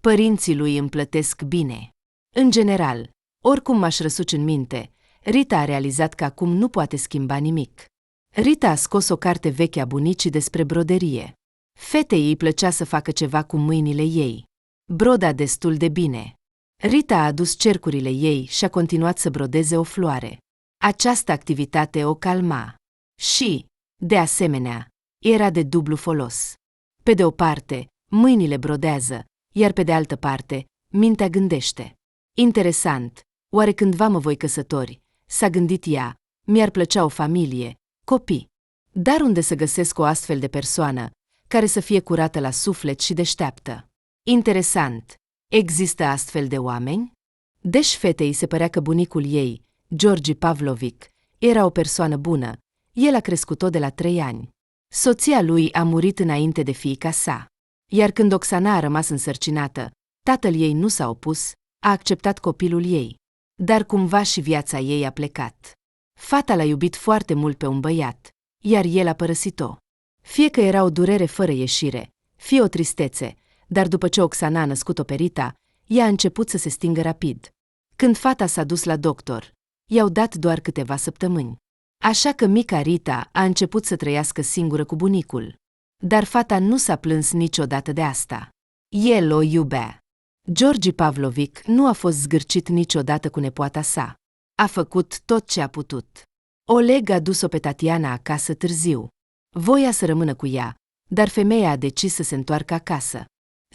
Părinții lui îmi plătesc bine. În general, oricum m-aș răsuci în minte, Rita a realizat că acum nu poate schimba nimic. Rita a scos o carte veche a bunicii despre broderie. Fetei îi plăcea să facă ceva cu mâinile ei. Broda destul de bine. Rita a adus cercurile ei și a continuat să brodeze o floare. Această activitate o calma. Și, de asemenea, era de dublu folos. Pe de o parte, mâinile brodează, iar pe de altă parte, mintea gândește. Interesant, oare cândva mă voi căsători, s-a gândit ea, mi-ar plăcea o familie, copii. Dar unde să găsesc o astfel de persoană, care să fie curată la suflet și deșteaptă? Interesant, există astfel de oameni? Deci fetei se părea că bunicul ei, Georgi Pavlovic, era o persoană bună, el a crescut-o de la 3 ani. Soția lui a murit înainte de fiica sa. Iar când Oxana a rămas însărcinată, tatăl ei nu s-a opus, a acceptat copilul ei. Dar cumva și viața ei a plecat. Fata l-a iubit foarte mult pe un băiat, iar el a părăsit-o. Fie că era o durere fără ieșire, fie o tristețe, dar după ce Oxana a născut-o pe Rita, ea a început să se stingă rapid. Când fata s-a dus la doctor, i-au dat doar câteva săptămâni. Așa că mica Rita a început să trăiască singură cu bunicul. Dar fata nu s-a plâns niciodată de asta. El o iubea. Georgi Pavlovic nu a fost zgârcit niciodată cu nepoata sa. A făcut tot ce a putut. Oleg a dus-o pe Tatiana acasă târziu. Voia să rămână cu ea, dar femeia a decis să se întoarcă acasă.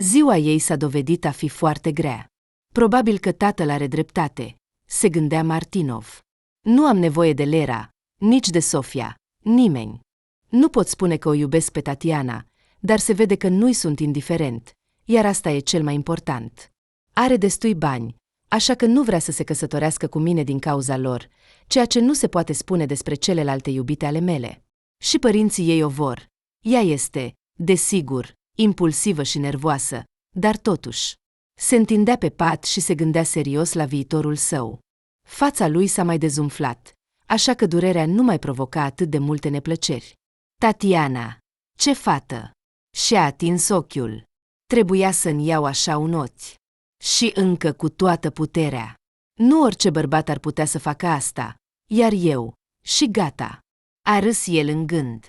Ziua ei s-a dovedit a fi foarte grea. Probabil că tatăl are dreptate, se gândea Martinov. Nu am nevoie de Lera, nici de Sofia, nimeni. Nu pot spune că o iubesc pe Tatiana, dar se vede că nu-i sunt indiferent, iar asta e cel mai important. Are destui bani, așa că nu vrea să se căsătorească cu mine din cauza lor, ceea ce nu se poate spune despre celelalte iubite ale mele. Și părinții ei o vor. Ea este, desigur, impulsivă și nervoasă, dar totuși. Se întindea pe pat și se gândea serios la viitorul său. Fața lui s-a mai dezumflat, așa că durerea nu mai provoca atât de multe neplăceri. Tatiana, ce fată! Și-a atins ochiul. Trebuia să-mi iau așa un ochi. Și încă cu toată puterea. Nu orice bărbat ar putea să facă asta, iar eu, și gata. A râs el în gând.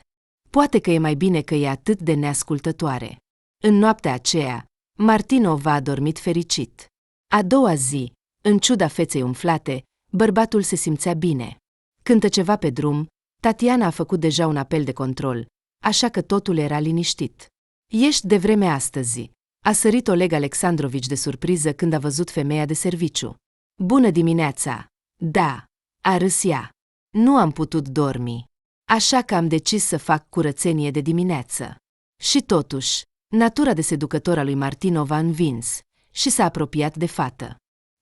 Poate că e mai bine că e atât de neascultătoare. În noaptea aceea, Martinov a dormit fericit. A doua zi, în ciuda feței umflate, bărbatul se simțea bine. Cântă ceva pe drum, Tatiana a făcut deja un apel de control, așa că totul era liniștit. Ești de vreme astăzi, a sărit Oleg Alexandrovici de surpriză când a văzut femeia de serviciu. Bună dimineața! Da, a râs ea. Nu am putut dormi. Așa că am decis să fac curățenie de dimineață. Și totuși, natura de seducător a lui Martinov a învins și s-a apropiat de fată.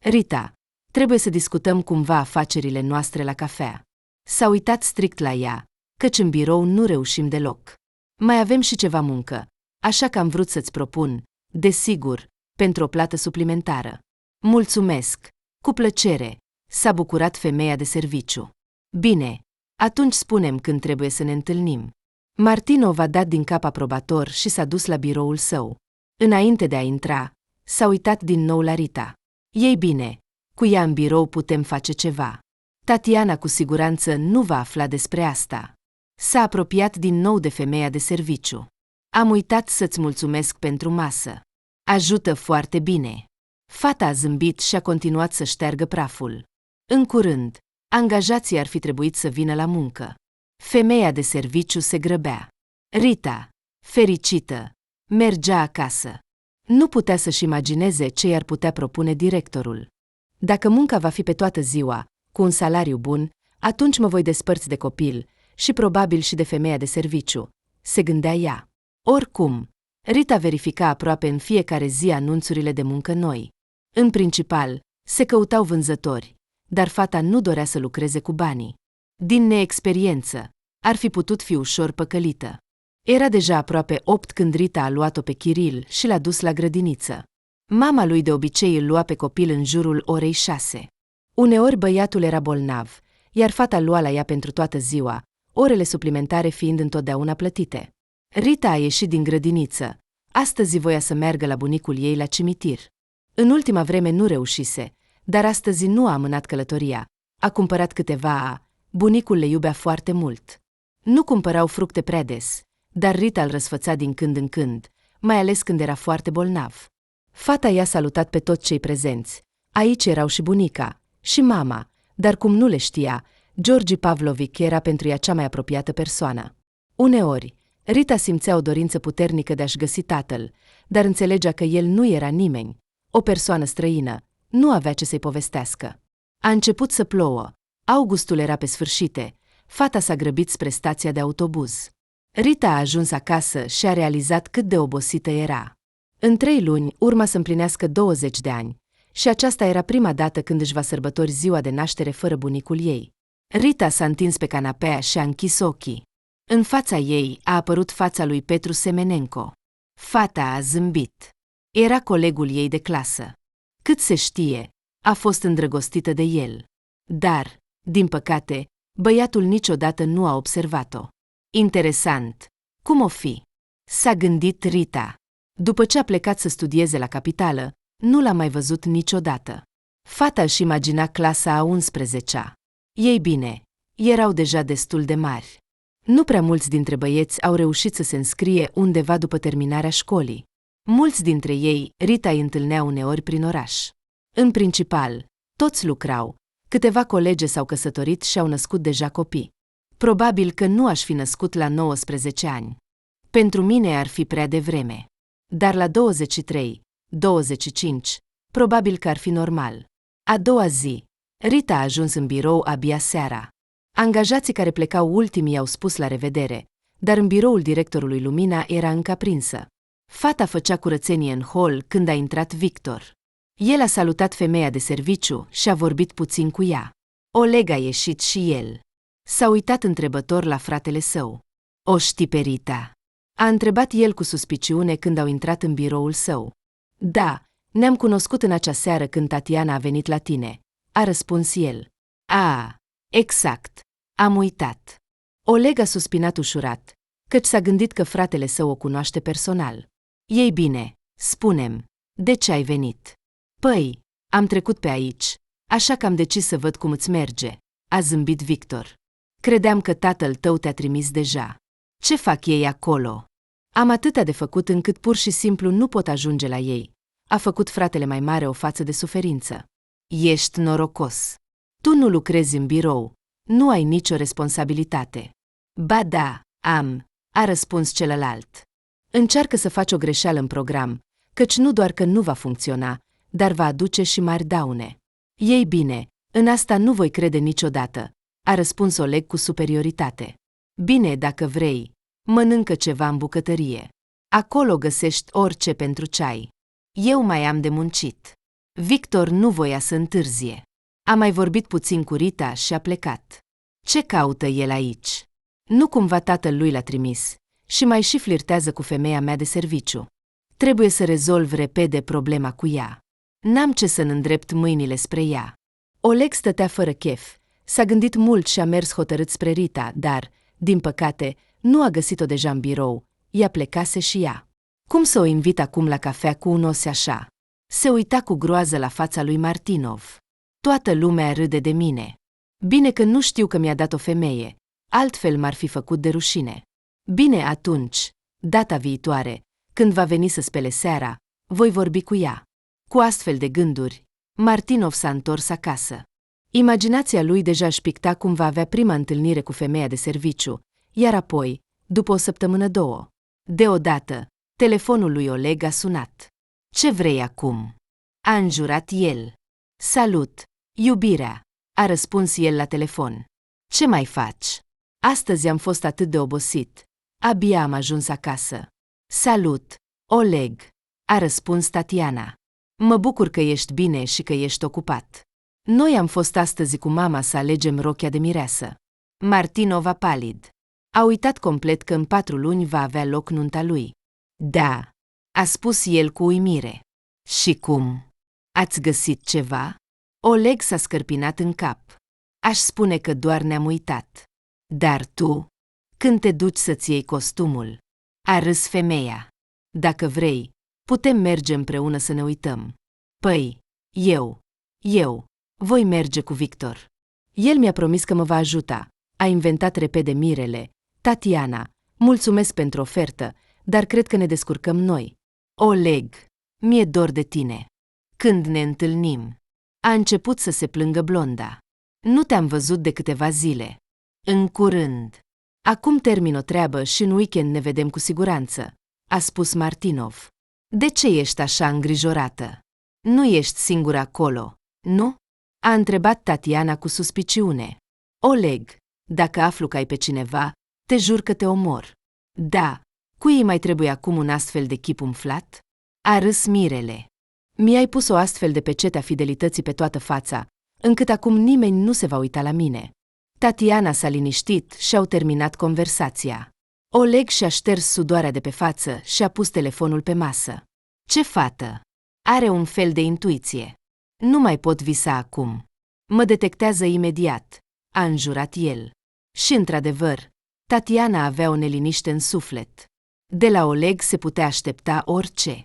Rita, trebuie să discutăm cumva afacerile noastre la cafea. S-a uitat strict la ea, căci în birou nu reușim deloc. Mai avem și ceva muncă, așa că am vrut să-ți propun, desigur, pentru o plată suplimentară. Mulțumesc, cu plăcere, s-a bucurat femeia de serviciu. Bine, atunci spunem când trebuie să ne întâlnim. Martinov a dat din cap aprobator și s-a dus la biroul său. Înainte de a intra, s-a uitat din nou la Rita. Ei bine, cu ea în birou putem face ceva. Tatiana cu siguranță nu va afla despre asta. S-a apropiat din nou de femeia de serviciu. Am uitat să-ți mulțumesc pentru masă. Ajută foarte bine. Fata a zâmbit și a continuat să șteargă praful. În curând, angajații ar fi trebuit să vină la muncă. Femeia de serviciu se grăbea. Rita, fericită, mergea acasă. Nu putea să-și imagineze ce i-ar putea propune directorul. Dacă munca va fi pe toată ziua, cu un salariu bun, atunci mă voi despărți de copil și probabil și de femeia de serviciu, se gândea ea. Oricum, Rita verifica aproape în fiecare zi anunțurile de muncă noi. În principal, se căutau vânzători, dar fata nu dorea să lucreze cu banii. Din neexperiență, ar fi putut fi ușor păcălită. Era deja aproape 8 când Rita a luat-o pe Chiril și l-a dus la grădiniță. Mama lui de obicei îl lua pe copil în jurul orei 6. Uneori băiatul era bolnav, iar fata lua la ea pentru toată ziua, orele suplimentare fiind întotdeauna plătite. Rita a ieșit din grădiniță. Astăzi voia să meargă la bunicul ei la cimitir. În ultima vreme nu reușise, dar astăzi nu a amânat călătoria. A cumpărat câteva. Bunicul le iubea foarte mult. Nu cumpărau fructe prea des, dar Rita îl răsfăța din când în când, mai ales când era foarte bolnav. Fata i-a salutat pe toți cei prezenți. Aici erau și bunica, și mama, dar cum nu le știa, Georgi Pavlovic era pentru ea cea mai apropiată persoană. Uneori, Rita simțea o dorință puternică de a-și găsi tatăl, dar înțelegea că el nu era nimeni, o persoană străină, nu avea ce să-i povestească. A început să plouă. Augustul era pe sfârșite. Fata s-a grăbit spre stația de autobuz. Rita a ajuns acasă și a realizat cât de obosită era. În 3 luni urma să împlinească 20 de ani și aceasta era prima dată când își va sărbători ziua de naștere fără bunicul ei. Rita s-a întins pe canapea și a închis ochii. În fața ei a apărut fața lui Petru Semenenco. Fata a zâmbit. Era colegul ei de clasă. Cât se știe, a fost îndrăgostită de el. Dar, din păcate, băiatul niciodată nu a observat-o. Interesant. Cum o fi? S-a gândit Rita. După ce a plecat să studieze la capitală, nu l-a mai văzut niciodată. Fata își imagina clasa a 11-a. Ei bine, erau deja destul de mari. Nu prea mulți dintre băieți au reușit să se înscrie undeva după terminarea școlii. Mulți dintre ei Rita îi întâlnea uneori prin oraș. În principal, toți lucrau. Câteva colege s-au căsătorit și au născut deja copii. Probabil că nu aș fi născut la 19 ani. Pentru mine ar fi prea devreme. Dar la 23, 25, probabil că ar fi normal. A doua zi, Rita a ajuns în birou abia seara. Angajații care plecau ultimii au spus la revedere, dar în biroul directorului lumina era încă aprinsă. Fata făcea curățenie în hol când a intrat Victor. El a salutat femeia de serviciu și a vorbit puțin cu ea. Oleg a ieșit și el. S-a uitat întrebător la fratele său. O știi pe Rita? A întrebat el cu suspiciune când au intrat în biroul său. Da, ne-am cunoscut în acea seară când Tatiana a venit la tine, a răspuns el. A, exact, am uitat. Oleg a suspinat ușurat, căci s-a gândit că fratele său o cunoaște personal. Ei bine, spune-mi, de ce ai venit? Păi, am trecut pe aici, așa că am decis să văd cum îți merge, a zâmbit Victor. Credeam că tatăl tău te-a trimis deja. Ce fac ei acolo? Am atâta de făcut încât pur și simplu nu pot ajunge la ei, a făcut fratele mai mare o față de suferință. Ești norocos. Tu nu lucrezi în birou, nu ai nicio responsabilitate. Ba da, am, a răspuns celălalt. Încearcă să faci o greșeală în program, căci nu doar că nu va funcționa, dar va aduce și mari daune. Ei bine, în asta nu voi crede niciodată, a răspuns Oleg cu superioritate. Bine, dacă vrei, mănâncă ceva în bucătărie. Acolo găsești orice pentru ceai. Eu mai am de muncit. Victor nu voia să întârzie. A mai vorbit puțin cu Rita și a plecat. Ce caută el aici? Nu cumva tatăl lui l-a trimis și mai și flirtează cu femeia mea de serviciu. Trebuie să rezolv repede problema cu ea. N-am ce să îndrept mâinile spre ea. Oleg stătea fără chef. S-a gândit mult și a mers hotărât spre Rita, dar, din păcate, nu a găsit-o deja în birou. Ea plecase și ea. Cum să o invit acum la cafea cu un os așa? Se uita cu groază la fața lui Martinov. Toată lumea râde de mine. Bine că nu știu că mi-a dat o femeie, altfel m-ar fi făcut de rușine. Bine, atunci, data viitoare, când va veni să spele seara, voi vorbi cu ea. Cu astfel de gânduri, Martinov s-a întors acasă. Imaginația lui deja își picta cum va avea prima întâlnire cu femeia de serviciu, iar apoi, după o săptămână-două. Deodată, telefonul lui Oleg a sunat. Ce vrei acum? A înjurat el. Salut, iubirea, a răspuns el la telefon. Ce mai faci? Astăzi am fost atât de obosit. Abia am ajuns acasă. Salut, Oleg, a răspuns Tatiana. Mă bucur că ești bine și că ești ocupat. Noi am fost astăzi cu mama să alegem rochia de mireasă. Martinov a palid. A uitat complet că în 4 luni va avea loc nunta lui. Da, a spus el cu uimire. Și cum? Ați găsit ceva? Oleg s-a scărpinat în cap. Aș spune că doar ne-am uitat. Dar tu? Când te duci să-ți iei costumul? A râs femeia. Dacă vrei, putem merge împreună să ne uităm. Păi, eu, voi merge cu Victor. El mi-a promis că mă va ajuta. A inventat repede mirele. Tatiana, mulțumesc pentru ofertă, dar cred că ne descurcăm noi. Oleg, mi-e dor de tine. Când ne întâlnim? A început să se plângă blonda. Nu te-am văzut de câteva zile. În curând. Acum termin o treabă și în weekend ne vedem cu siguranță, a spus Martinov. De ce ești așa îngrijorată? Nu ești singură acolo, nu? A întrebat Tatiana cu suspiciune. Oleg, dacă aflu că ai pe cineva, te jur că te omor. Da, cui mai trebuie acum un astfel de chip umflat? A râs mirele. Mi-ai pus o astfel de pecete a fidelității pe toată fața, încât acum nimeni nu se va uita la mine. Tatiana s-a liniștit și au terminat conversația. Oleg și-a șters sudoarea de pe față și a pus telefonul pe masă. Ce fată! Are un fel de intuiție. Nu mai pot visa acum. Mă detectează imediat, a înjurat el. Și într-adevăr, Tatiana avea o neliniște în suflet. De la Oleg se putea aștepta orice.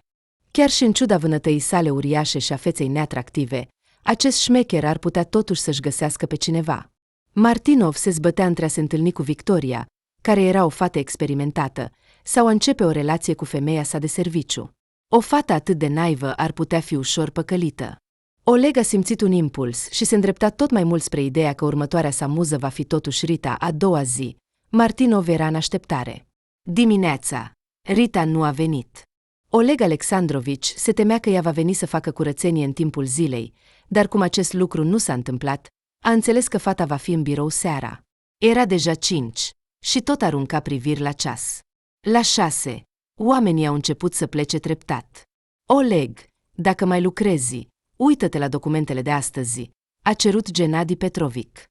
Chiar și în ciuda vânătăii sale uriașe și a feței neatractive, acest șmecher ar putea totuși să-și găsească pe cineva. Martinov se zbătea între a se întâlni cu Victoria, care era o fată experimentată, sau a începe o relație cu femeia sa de serviciu. O fată atât de naivă ar putea fi ușor păcălită. Oleg a simțit un impuls și se îndrepta tot mai mult spre ideea că următoarea sa muză va fi totuși Rita a doua zi. Martinov era în așteptare. Dimineața. Rita nu a venit. Oleg Alexandrovici se temea că ea va veni să facă curățenie în timpul zilei, dar cum acest lucru nu s-a întâmplat, a înțeles că fata va fi în birou seara. Era deja 5 și tot arunca priviri la ceas. La 6, oamenii au început să plece treptat. Oleg, dacă mai lucrezi, uită-te la documentele de astăzi, a cerut Gennadi Petrovic.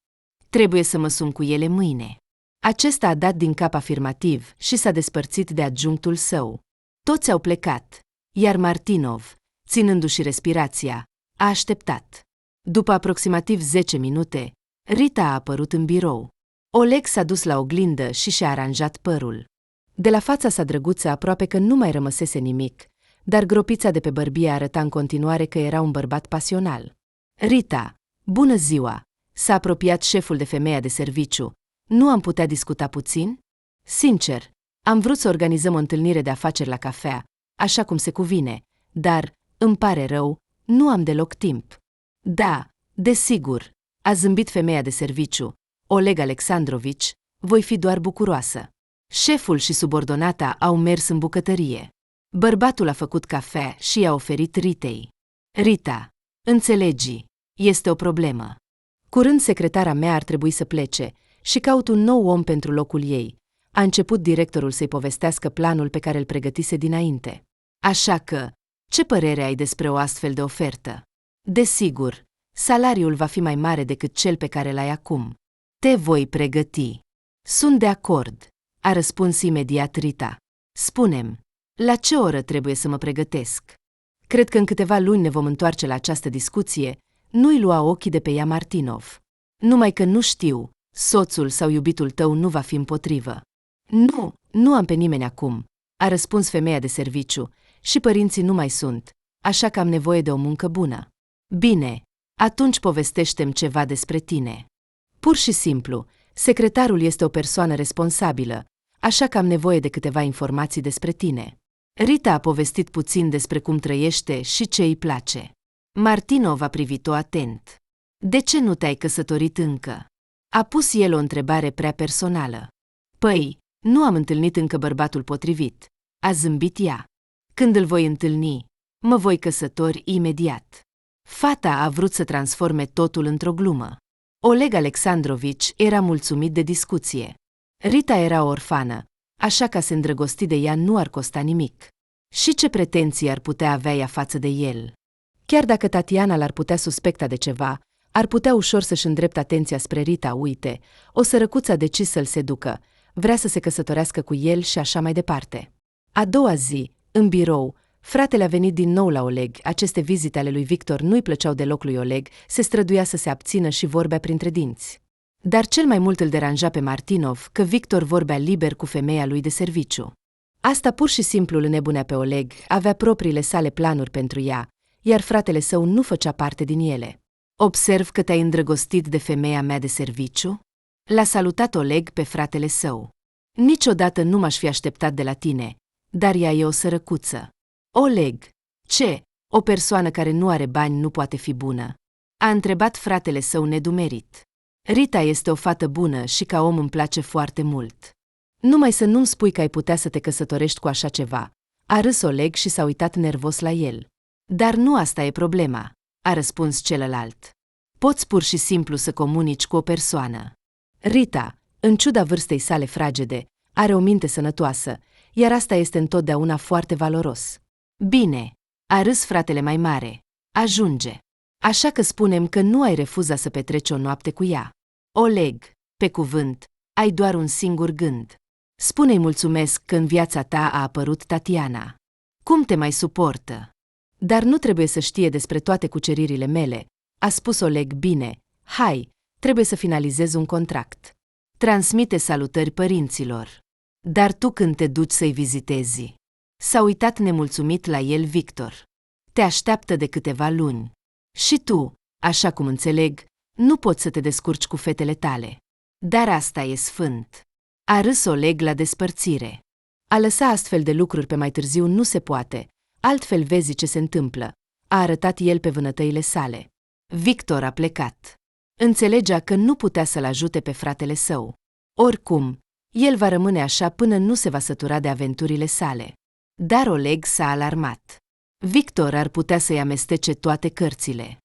Trebuie să mă sun cu ele mâine. Acesta a dat din cap afirmativ și s-a despărțit de adjunctul său. Toți au plecat, iar Martinov, ținându-și respirația, a așteptat. După aproximativ 10 minute, Rita a apărut în birou. Oleg s-a dus la oglindă și și-a aranjat părul. De la fața sa drăguță aproape că nu mai rămăsese nimic, dar gropița de pe bărbie arăta în continuare că era un bărbat pasional. Rita, bună ziua! S-a apropiat șeful de femeia de serviciu. Nu am putea discuta puțin? Sincer, am vrut să organizăm o întâlnire de afaceri la cafea, așa cum se cuvine, dar, îmi pare rău, nu am deloc timp. Da, desigur, a zâmbit femeia de serviciu. Oleg Alexandrovici, voi fi doar bucuroasă. Șeful și subordonata au mers în bucătărie. Bărbatul a făcut cafea și i-a oferit Ritei. Rita, înțelegi, este o problemă. Curând secretara mea ar trebui să plece și caut un nou om pentru locul ei. A început directorul să-i povestească planul pe care îl pregătise dinainte. Așa că, ce părere ai despre o astfel de ofertă? Desigur, salariul va fi mai mare decât cel pe care l-ai acum. Te voi pregăti. Sunt de acord, a răspuns imediat Rita. Spune-mi, La ce oră trebuie să mă pregătesc? Cred că în câteva luni ne vom întoarce la această discuție, nu-i lua ochii de pe ea Martinov. Numai că nu știu, soțul sau iubitul tău nu va fi împotrivă. Nu am pe nimeni acum, a răspuns femeia de serviciu, și părinții nu mai sunt, așa că am nevoie de o muncă bună. Bine, atunci povestește-mi ceva despre tine. Pur și simplu, secretarul este o persoană responsabilă, așa că am nevoie de câteva informații despre tine. Rita a povestit puțin despre cum trăiește și ce îi place. Martinov a privit-o atent. De ce nu te-ai căsătorit încă? A pus el o întrebare prea personală. Păi, nu am întâlnit încă bărbatul potrivit, a zâmbit ea. Când îl voi întâlni, mă voi căsători imediat. Fata a vrut să transforme totul într-o glumă. Oleg Alexandrovici era mulțumit de discuție. Rita era o orfană, așa că a se îndrăgosti de ea nu ar costa nimic. Și ce pretenții ar putea avea ea față de el? Chiar dacă Tatiana l-ar putea suspecta de ceva, ar putea ușor să-și îndrepte atenția spre Rita, uite, o sărăcuță a decis să-l seducă, vrea să se căsătorească cu el și așa mai departe. A doua zi, în birou, fratele a venit din nou la Oleg, aceste vizite ale lui Victor nu-i plăceau deloc lui Oleg, se străduia să se abțină și vorbea printre dinți. Dar cel mai mult îl deranja pe Martinov că Victor vorbea liber cu femeia lui de serviciu. Asta pur și simplu îl înnebunea pe Oleg, avea propriile sale planuri pentru ea, iar fratele său nu făcea parte din ele. Observ că te-ai îndrăgostit de femeia mea de serviciu? L-a salutat Oleg pe fratele său. Niciodată nu m-aș fi așteptat de la tine, dar ea e o sărăcuță. Oleg, ce? O persoană care nu are bani nu poate fi bună? A întrebat fratele său nedumerit. Rita este o fată bună și ca om îmi place foarte mult. Numai să nu-mi spui că ai putea să te căsătorești cu așa ceva. A râs Oleg și s-a uitat nervos la el. Dar nu asta e problema, a răspuns celălalt. Poți pur și simplu să comunici cu o persoană. Rita, în ciuda vârstei sale fragede, are o minte sănătoasă, iar asta este întotdeauna foarte valoros. Bine, a râs fratele mai mare. Ajunge. Așa că spunem că nu ai refuzat să petreci o noapte cu ea. Oleg, pe cuvânt, ai doar un singur gând. Spune-i mulțumesc că în viața ta a apărut Tatiana. Cum te mai suportă? Dar nu trebuie să știe despre toate cuceririle mele, a spus Oleg. Bine, hai, trebuie să finalizez un contract. Transmite salutări părinților. Dar tu când te duci să-i vizitezi? S-a uitat nemulțumit la el Victor. Te așteaptă de câteva luni. Și tu, așa cum înțeleg, nu poți să te descurci cu fetele tale. Dar asta e sfânt. A râs Oleg la despărțire. A lăsa astfel de lucruri pe mai târziu nu se poate, altfel vezi ce se întâmplă, a arătat el pe vânătăile sale. Victor a plecat. Înțelegea că nu putea să-l ajute pe fratele său. Oricum, el va rămâne așa până nu se va sătura de aventurile sale. Dar Oleg s-a alarmat. Victor ar putea să-i amestece toate cărțile.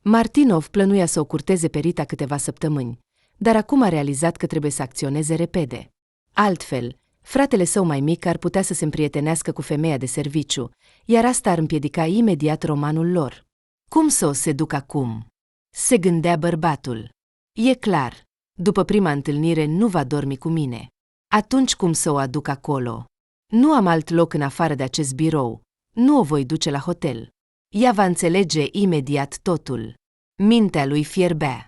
Martinov plănuia să o curteze pe Rita câteva săptămâni, dar acum a realizat că trebuie să acționeze repede. Altfel, fratele său mai mic ar putea să se împrietenească cu femeia de serviciu, iar asta ar împiedica imediat romanul lor. Cum să o seduc acum? Se gândea bărbatul. E clar, după prima întâlnire nu va dormi cu mine. Atunci cum să o aduc acolo? Nu am alt loc în afară de acest birou. Nu o voi duce la hotel. Ea va înțelege imediat totul. Mintea lui fierbea.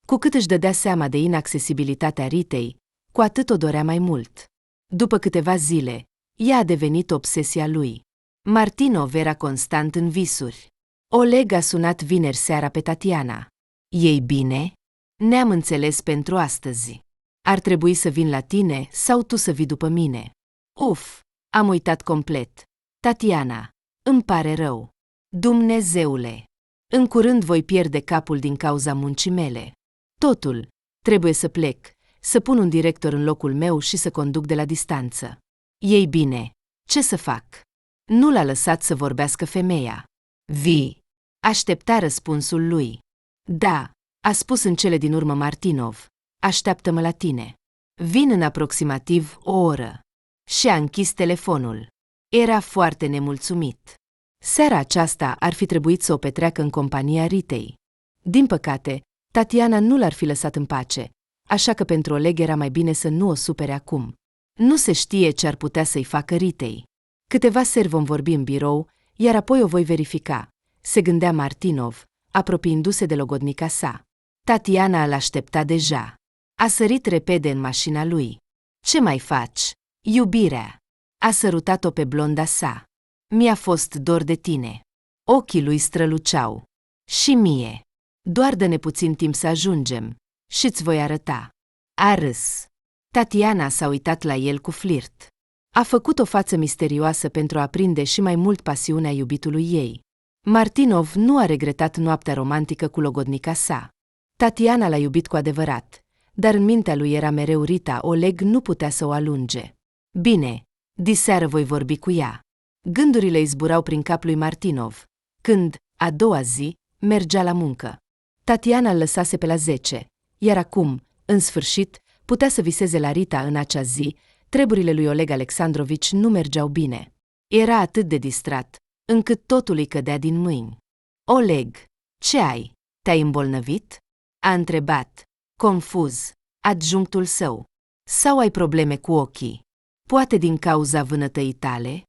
Cu cât își dădea seama de inaccesibilitatea Ritei, cu atât o dorea mai mult. După câteva zile, ea a devenit obsesia lui. Martinov era constant în visuri. Oleg a sunat vineri seara pe Tatiana. Ei bine? Ne-am înțeles pentru astăzi. Ar trebui să vin la tine sau tu să vii după mine? Uf, am uitat complet. Tatiana, îmi pare rău. Dumnezeule! În curând voi pierde capul din cauza muncii mele. Totul, trebuie să plec, să pun un director în locul meu și să conduc de la distanță. Ei bine, ce să fac? Nu l-a lăsat să vorbească femeia. Vii. Aștepta răspunsul lui. Da, a spus în cele din urmă Martinov. Așteaptă-mă la tine. Vin în aproximativ o oră. Și a închis telefonul. Era foarte nemulțumit. Seara aceasta ar fi trebuit să o petreacă în compania Ritei. Din păcate, Tatiana nu l-ar fi lăsat în pace, așa că pentru Oleg era mai bine să nu o supere acum. Nu se știe ce ar putea să-i facă Ritei. Câteva seri vom vorbi în birou, iar apoi o voi verifica, se gândea Martinov, apropiindu-se de logodnica sa. Tatiana îl aștepta deja. A sărit repede în mașina lui. Ce mai faci, iubirea? A sărutat-o pe blonda sa. Mi-a fost dor de tine. Ochii lui străluceau. Și mie. Doar dă-ne puțin timp să ajungem și-ți voi arăta. A râs. Tatiana s-a uitat la el cu flirt. A făcut o față misterioasă pentru a aprinde și mai mult pasiunea iubitului ei. Martinov nu a regretat noaptea romantică cu logodnica sa. Tatiana l-a iubit cu adevărat, dar în mintea lui era mereu Rita, Oleg nu putea să o alunge. Bine, diseară voi vorbi cu ea. Gândurile îi zburau prin cap lui Martinov, când, a doua zi, mergea la muncă. Tatiana îl lăsase pe la 10, iar acum, în sfârșit, putea să viseze la Rita în acea zi. Treburile lui Oleg Alexandrovici nu mergeau bine. Era atât de distrat, încât totul îi cădea din mâini. Oleg, ce ai? Te-ai îmbolnăvit? A întrebat, confuz, adjunctul său. Sau ai probleme cu ochii? Poate din cauza vânătăii tale?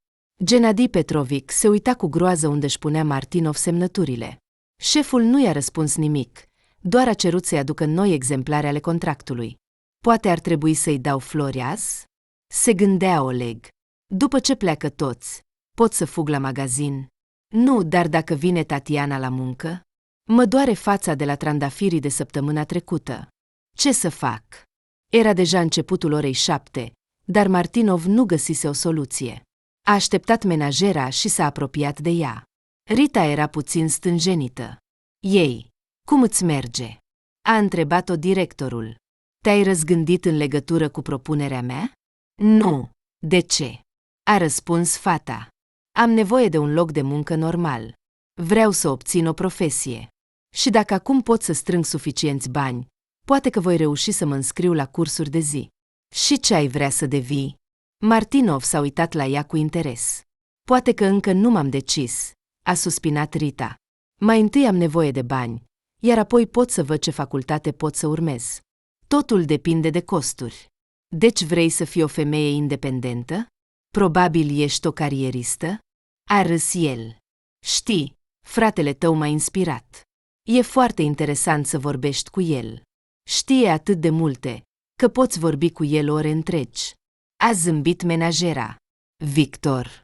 Gennadi Petrovic se uita cu groază unde își punea Martinov semnăturile. Șeful nu i-a răspuns nimic, doar a cerut să-i aducă noi exemplare ale contractului. Poate ar trebui să-i dau flori azi? Se gândea Oleg. După ce pleacă toți, pot să fug la magazin? Nu, dar dacă vine Tatiana la muncă? Mă doare fața de la trandafirii de săptămâna trecută. Ce să fac? Era deja începutul orei 7, dar Martinov nu găsise o soluție. A așteptat menajera și s-a apropiat de ea. Rita era puțin stânjenită. Ei, cum îți merge? A întrebat-o directorul. Te-ai răzgândit în legătură cu propunerea mea? Nu. De ce? A răspuns fata. Am nevoie de un loc de muncă normal. Vreau să obțin o profesie. Și dacă acum pot să strâng suficienți bani, poate că voi reuși să mă înscriu la cursuri de zi. Și ce ai vrea să devii? Martinov s-a uitat la ea cu interes. Poate că încă nu m-am decis, a suspinat Rita. Mai întâi am nevoie de bani, iar apoi pot să văd ce facultate pot să urmez. Totul depinde de costuri. Deci vrei să fii o femeie independentă? Probabil ești o carieristă? A râs el. Știi, fratele tău m-a inspirat. E foarte interesant să vorbești cu el. Știe atât de multe, că poți vorbi cu el ore întregi. A zâmbit menajera. Victor?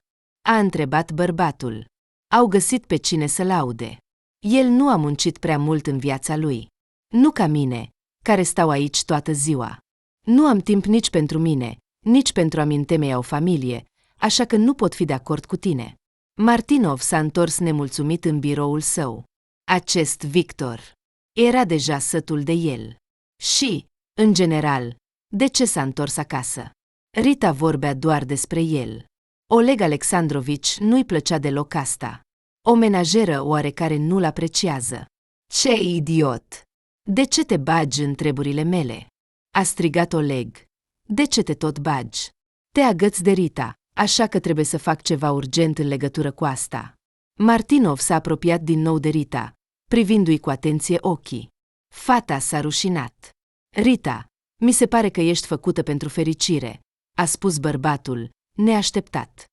A întrebat bărbatul. Au găsit pe cine să laude. El nu a muncit prea mult în viața lui. Nu ca mine, care stau aici toată ziua. Nu am timp nici pentru mine, nici pentru a-mi întemeia o familie, așa că nu pot fi de acord cu tine. Martinov s-a întors nemulțumit în biroul său. Acest Victor era deja sătul de el. Și, în general, de ce s-a întors acasă? Rita vorbea doar despre el. Oleg Alexandrovici nu-i plăcea deloc asta. O menajeră oarecare nu-l apreciază. Ce idiot! De ce te bagi în treburile mele? A strigat Oleg. De ce te tot bagi? Te agăți de Rita, așa că trebuie să fac ceva urgent în legătură cu asta. Martinov s-a apropiat din nou de Rita, privindu-i cu atenție ochii. Fata s-a rușinat. Rita, mi se pare că ești făcută pentru fericire, a spus bărbatul, neașteptat.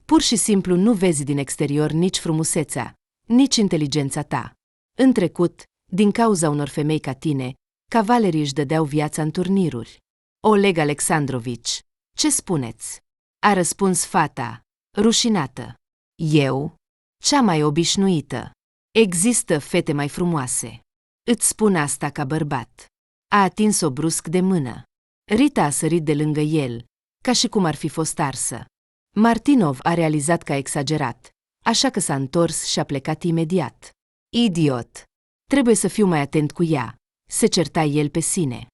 Pur și simplu nu vezi din exterior nici frumusețea, nici inteligența ta. În trecut, din cauza unor femei ca tine, cavalerii își dădeau viața în turniruri. Oleg Alexandrovici, ce spuneți? A răspuns fata, rușinată. Eu? Cea mai obișnuită. Există fete mai frumoase. Îți spun asta ca bărbat. A atins-o brusc de mână. Rita a sărit de lângă el, ca și cum ar fi fost arsă. Martinov a realizat că a exagerat, așa că s-a întors și a plecat imediat. Idiot! Trebuie să fiu mai atent cu ea, se certa el pe sine.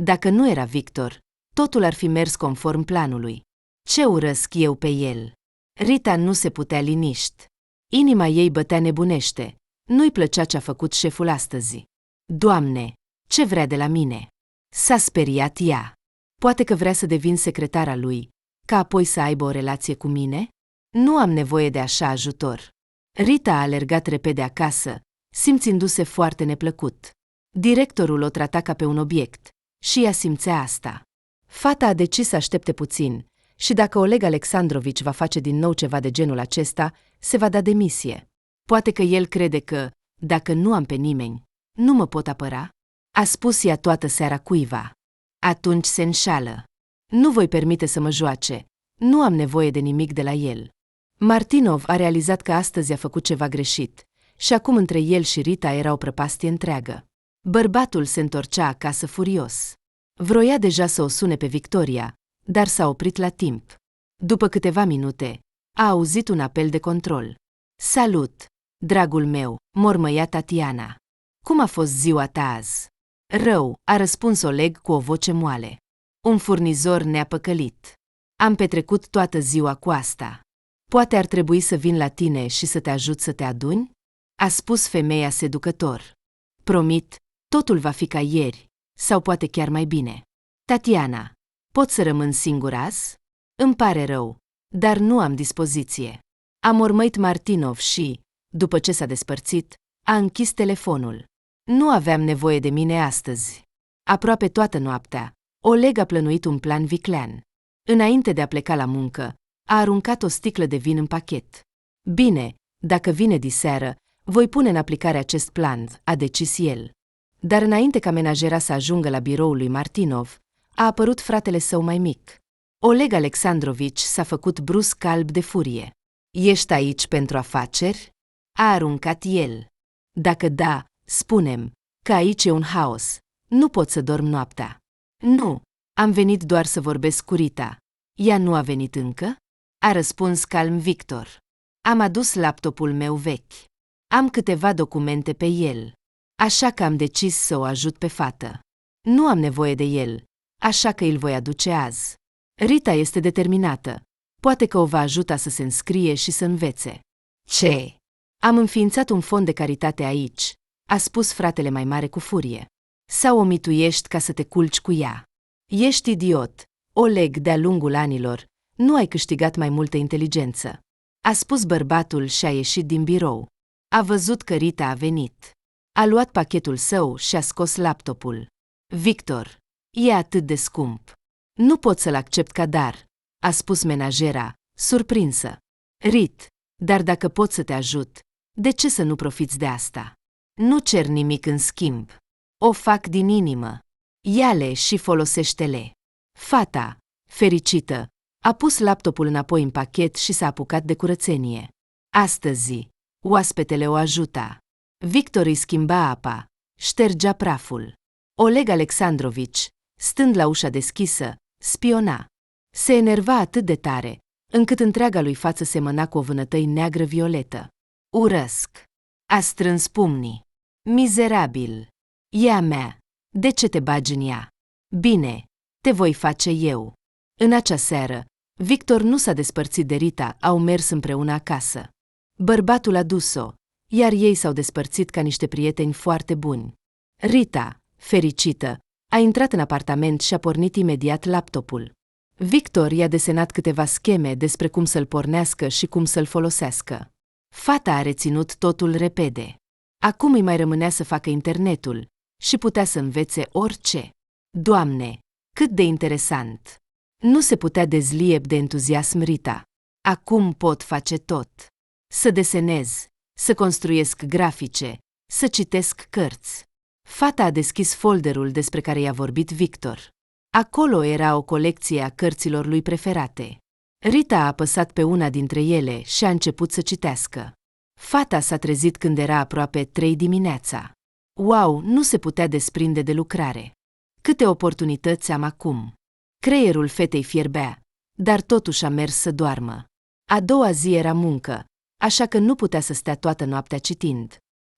Dacă nu era Victor, totul ar fi mers conform planului. Ce urăsc eu pe el? Rita nu se putea liniști. Inima ei bătea nebunește. Nu-i plăcea ce a făcut șeful astăzi. Doamne, ce vrea de la mine? S-a speriat ea. Poate că vrea să devin secretara lui, ca apoi să aibă o relație cu mine? Nu am nevoie de așa ajutor. Rita a alergat repede acasă, simțindu-se foarte neplăcut. Directorul o trata ca pe un obiect și ea simțea asta. Fata a decis să aștepte puțin, și dacă Oleg Alexandrovici va face din nou ceva de genul acesta, se va da demisie. Poate că el crede că, dacă nu am pe nimeni, nu mă pot apăra? A spus ea toată seara cuiva. Atunci se înșală. Nu voi permite să mă joace. Nu am nevoie de nimic de la el. Martinov a realizat că astăzi a făcut ceva greșit și acum între el și Rita era o prăpastie întreagă. Bărbatul se întorcea acasă furios. Vroia deja să o sune pe Victoria, dar s-a oprit la timp. După câteva minute, a auzit un apel de control. Salut, dragul meu, mormăia Tatiana. Cum a fost ziua ta azi? Rău, a răspuns Oleg cu o voce moale. Un furnizor ne-a păcălit. Am petrecut toată ziua cu asta. Poate ar trebui să vin la tine și să te ajut să te aduni? A spus femeia seducător. Promit, totul va fi ca ieri, sau poate chiar mai bine. Tatiana, pot să rămân singur azi? Îmi pare rău, dar nu am dispoziție. A mormăit Martinov și, după ce s-a despărțit, a închis telefonul. Nu aveam nevoie de mine astăzi. Aproape toată noaptea, Oleg a plănuit un plan viclean. Înainte de a pleca la muncă, a aruncat o sticlă de vin în pachet. Bine, dacă vine diseară, voi pune în aplicare acest plan, a decis el. Dar înainte ca menajera să ajungă la biroul lui Martinov, a apărut fratele său mai mic. Oleg Alexandrovici s-a făcut brusc alb de furie. Ești aici pentru afaceri? A aruncat el. Dacă da, spune-mi, că aici e un haos. Nu pot să dorm noaptea. Nu, am venit doar să vorbesc cu Rita. Ea nu a venit încă? A răspuns calm Victor. Am adus laptopul meu vechi. Am câteva documente pe el. Așa că am decis să o ajut pe fată. Nu am nevoie de el, așa că îl voi aduce azi. Rita este determinată. Poate că o va ajuta să se înscrie și să învețe. Ce? Am înființat un fond de caritate aici, a spus fratele mai mare cu furie. Sau o mituiești ca să te culci cu ea. Ești idiot, Oleg, de-a lungul anilor, nu ai câștigat mai multă inteligență. A spus bărbatul și a ieșit din birou. A văzut că Rita a venit. A luat pachetul său și a scos laptopul. Victor, e atât de scump. Nu pot să-l accept ca dar, a spus menajera, surprinsă. Rit, dar dacă pot să te ajut, de ce să nu profiți de asta? Nu cer nimic în schimb. O fac din inimă. Ia-le și folosește-le. Fata, fericită, a pus laptopul înapoi în pachet și s-a apucat de curățenie. Astăzi, oaspetele o ajuta. Victor îi schimba apa, ștergea praful. Oleg Alexandrovici, stând la ușa deschisă, spiona. Se enerva atât de tare, încât întreaga lui față semăna cu o vânătăi neagră-violetă. Urăsc. A strâns pumnii. Mizerabil. E a mea. De ce te bagi în ea? Bine, te voi face eu. În acea seară, Victor nu s-a despărțit de Rita, au mers împreună acasă. Bărbatul a dus-o, iar ei s-au despărțit ca niște prieteni foarte buni. Rita, fericită, a intrat în apartament și a pornit imediat laptopul. Victor i-a desenat câteva scheme despre cum să-l pornească și cum să-l folosească. Fata a reținut totul repede. Acum îi mai rămânea să facă internetul și putea să învețe orice. Doamne, cât de interesant! Nu se putea dezlie de entuziasm Rita. Acum pot face tot. Să desenez, să construiesc grafice, să citesc cărți. Fata a deschis folderul despre care i-a vorbit Victor. Acolo era o colecție a cărților lui preferate. Rita a apăsat pe una dintre ele și a început să citească. Fata s-a trezit când era aproape 3 dimineața. Wow, nu se putea desprinde de lucrare. Câte oportunități am acum! Creierul fetei fierbea, dar totuși a mers să doarmă. A doua zi era muncă, așa că nu putea să stea toată noaptea citind.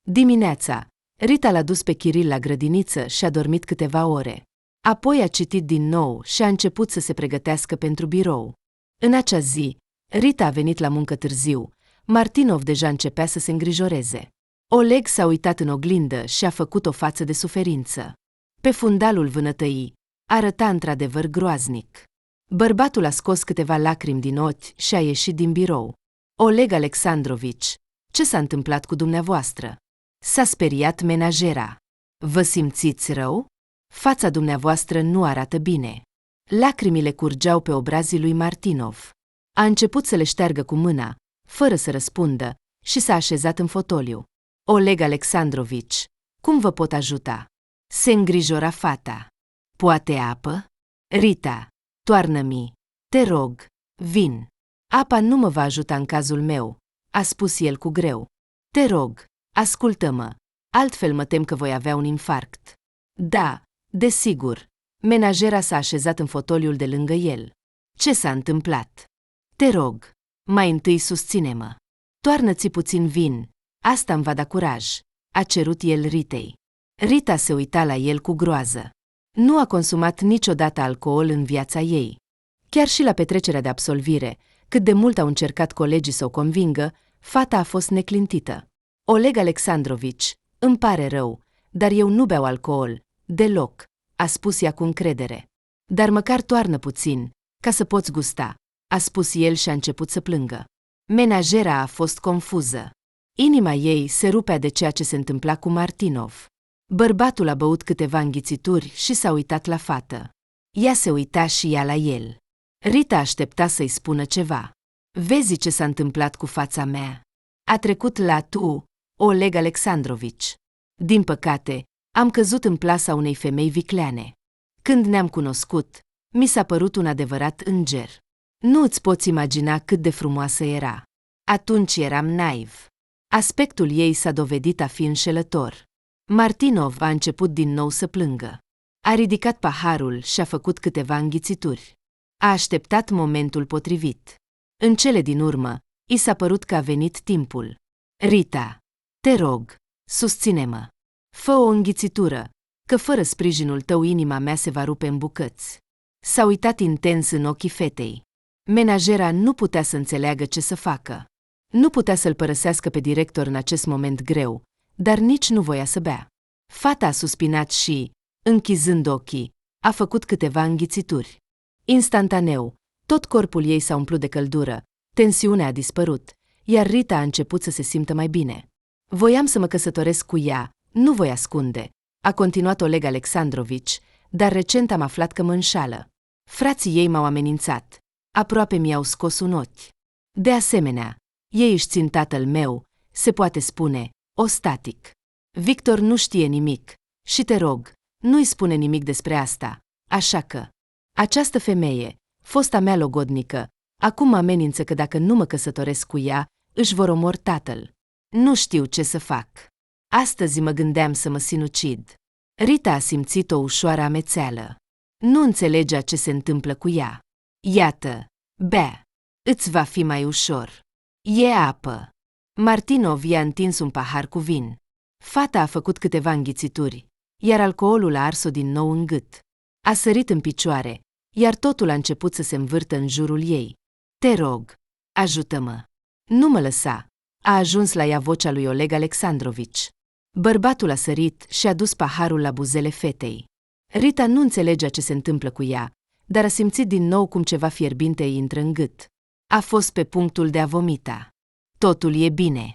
Dimineața, Rita l-a dus pe Kiril la grădiniță și a dormit câteva ore. Apoi a citit din nou și a început să se pregătească pentru birou. În acea zi, Rita a venit la muncă târziu. Martinov deja începea să se îngrijoreze. Oleg s-a uitat în oglindă și a făcut o față de suferință. Pe fundalul vânătăii arăta într-adevăr groaznic. Bărbatul a scos câteva lacrimi din ochi și a ieșit din birou. Oleg Alexandrovici, ce s-a întâmplat cu dumneavoastră? S-a speriat menajera. Vă simțiți rău? Fața dumneavoastră nu arată bine. Lacrimile curgeau pe obrazii lui Martinov. A început să le șteargă cu mâna, fără să răspundă, și s-a așezat în fotoliu. Oleg Alexandrovici, cum vă pot ajuta? Se îngrijora fata. Poate apă? Rita, toarnă-mi, te rog, vin. Apa nu mă va ajuta în cazul meu, a spus el cu greu. Te rog, ascultă-mă, altfel mă tem că voi avea un infarct. Da, desigur. Menajera s-a așezat în fotoliul de lângă el. Ce s-a întâmplat? Te rog, mai întâi susține-mă. Toarnă-ți puțin vin, asta îmi va da curaj, a cerut el Ritei. Rita se uita la el cu groază. Nu a consumat niciodată alcool în viața ei. Chiar și la petrecerea de absolvire, cât de mult au încercat colegii să o convingă, fata a fost neclintită. Oleg Alexandrovici, îmi pare rău, dar eu nu beau alcool, deloc, a spus ea cu încredere. Dar măcar toarnă puțin, ca să poți gusta, a spus el și a început să plângă. Menajera a fost confuză. Inima ei se rupea de ceea ce se întâmpla cu Martinov. Bărbatul a băut câteva înghițituri și s-a uitat la fată. Ea se uita și ea la el. Rita aștepta să-i spună ceva. Vezi ce s-a întâmplat cu fața mea? A trecut la tu, Oleg Alexandrovici. Din păcate, am căzut în plasa unei femei vicleane. Când ne-am cunoscut, mi s-a părut un adevărat înger. Nu îți poți imagina cât de frumoasă era. Atunci eram naiv. Aspectul ei s-a dovedit a fi înșelător. Martinov a început din nou să plângă. A ridicat paharul și a făcut câteva înghițituri. A așteptat momentul potrivit. În cele din urmă, i s-a părut că a venit timpul. Rita, te rog, susține-mă. Fă o înghițitură, că fără sprijinul tău inima mea se va rupe în bucăți. S-a uitat intens în ochii fetei. Menajera nu putea să înțeleagă ce să facă. Nu putea să-l părăsească pe director în acest moment greu, dar nici nu voia să bea. Fata a suspinat și, închizând ochii, a făcut câteva înghițituri. Instantaneu, tot corpul ei s-a umplut de căldură, tensiunea a dispărut, iar Rita a început să se simtă mai bine. Voiam să mă căsătoresc cu ea, nu voi ascunde, a continuat Oleg Alexandrovici, dar recent am aflat că mă înșală. Frații ei m-au amenințat, aproape mi-au scos un ochi. De asemenea, ei își țin tatăl meu, se poate spune, ostatic. Victor nu știe nimic și te rog, nu-i spune nimic despre asta, așa că... Această femeie, fosta mea logodnică, acum mă amenință că dacă nu mă căsătoresc cu ea, își vor omori tatăl. Nu știu ce să fac. Astăzi mă gândeam să mă sinucid. Rita a simțit o ușoară amețeală. Nu înțelegea ce se întâmplă cu ea. Iată, bea. Îți va fi mai ușor. E apă. Martinov i-a întins un pahar cu vin. Fata a făcut câteva înghițituri, iar alcoolul a ars-o din nou în gât. A sărit în picioare, iar totul a început să se învârtă în jurul ei. Te rog, ajută-mă. Nu mă lăsa. A ajuns la ea vocea lui Oleg Alexandrovici. Bărbatul a sărit și a dus paharul la buzele fetei. Rita nu înțelegea ce se întâmplă cu ea, dar a simțit din nou cum ceva fierbinte îi intră în gât. A fost pe punctul de a vomita. Totul e bine.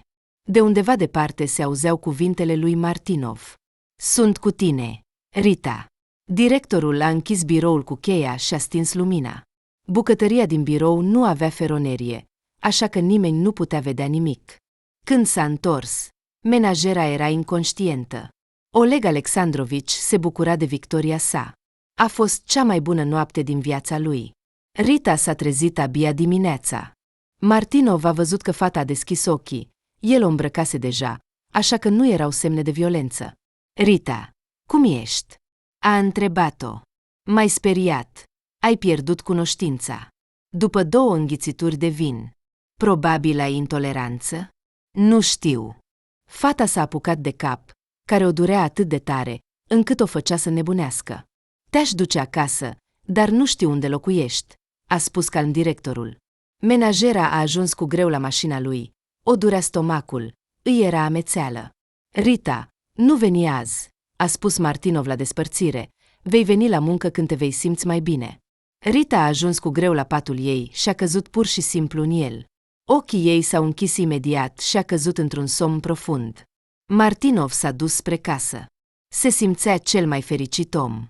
De undeva departe se auzeau cuvintele lui Martinov. Sunt cu tine, Rita. Directorul a închis biroul cu cheia și a stins lumina. Bucătăria din birou nu avea feronerie, așa că nimeni nu putea vedea nimic. Când s-a întors, menajera era inconștientă. Oleg Alexandrovici se bucura de victoria sa. A fost cea mai bună noapte din viața lui. Rita s-a trezit abia dimineața. Martinov a văzut că fata a deschis ochii. El o îmbrăcase deja, așa că nu erau semne de violență. Rita, cum ești? A întrebat-o. M-ai speriat. Ai pierdut cunoștința. După 2 înghițituri de vin. Probabil ai intoleranță? Nu știu. Fata s-a apucat de cap, care o durea atât de tare, încât o făcea să nebunească. Te-aș duce acasă, dar nu știu unde locuiești, a spus calm directorul. Menajera a ajuns cu greu la mașina lui. O durea stomacul, îi era amețeală. Rita, nu veni azi, a spus Martinov la despărțire. Vei veni la muncă când te vei simți mai bine. Rita a ajuns cu greu la patul ei și a căzut pur și simplu în el. Ochii ei s-au închis imediat și a căzut într-un somn profund. Martinov s-a dus spre casă. Se simțea cel mai fericit om.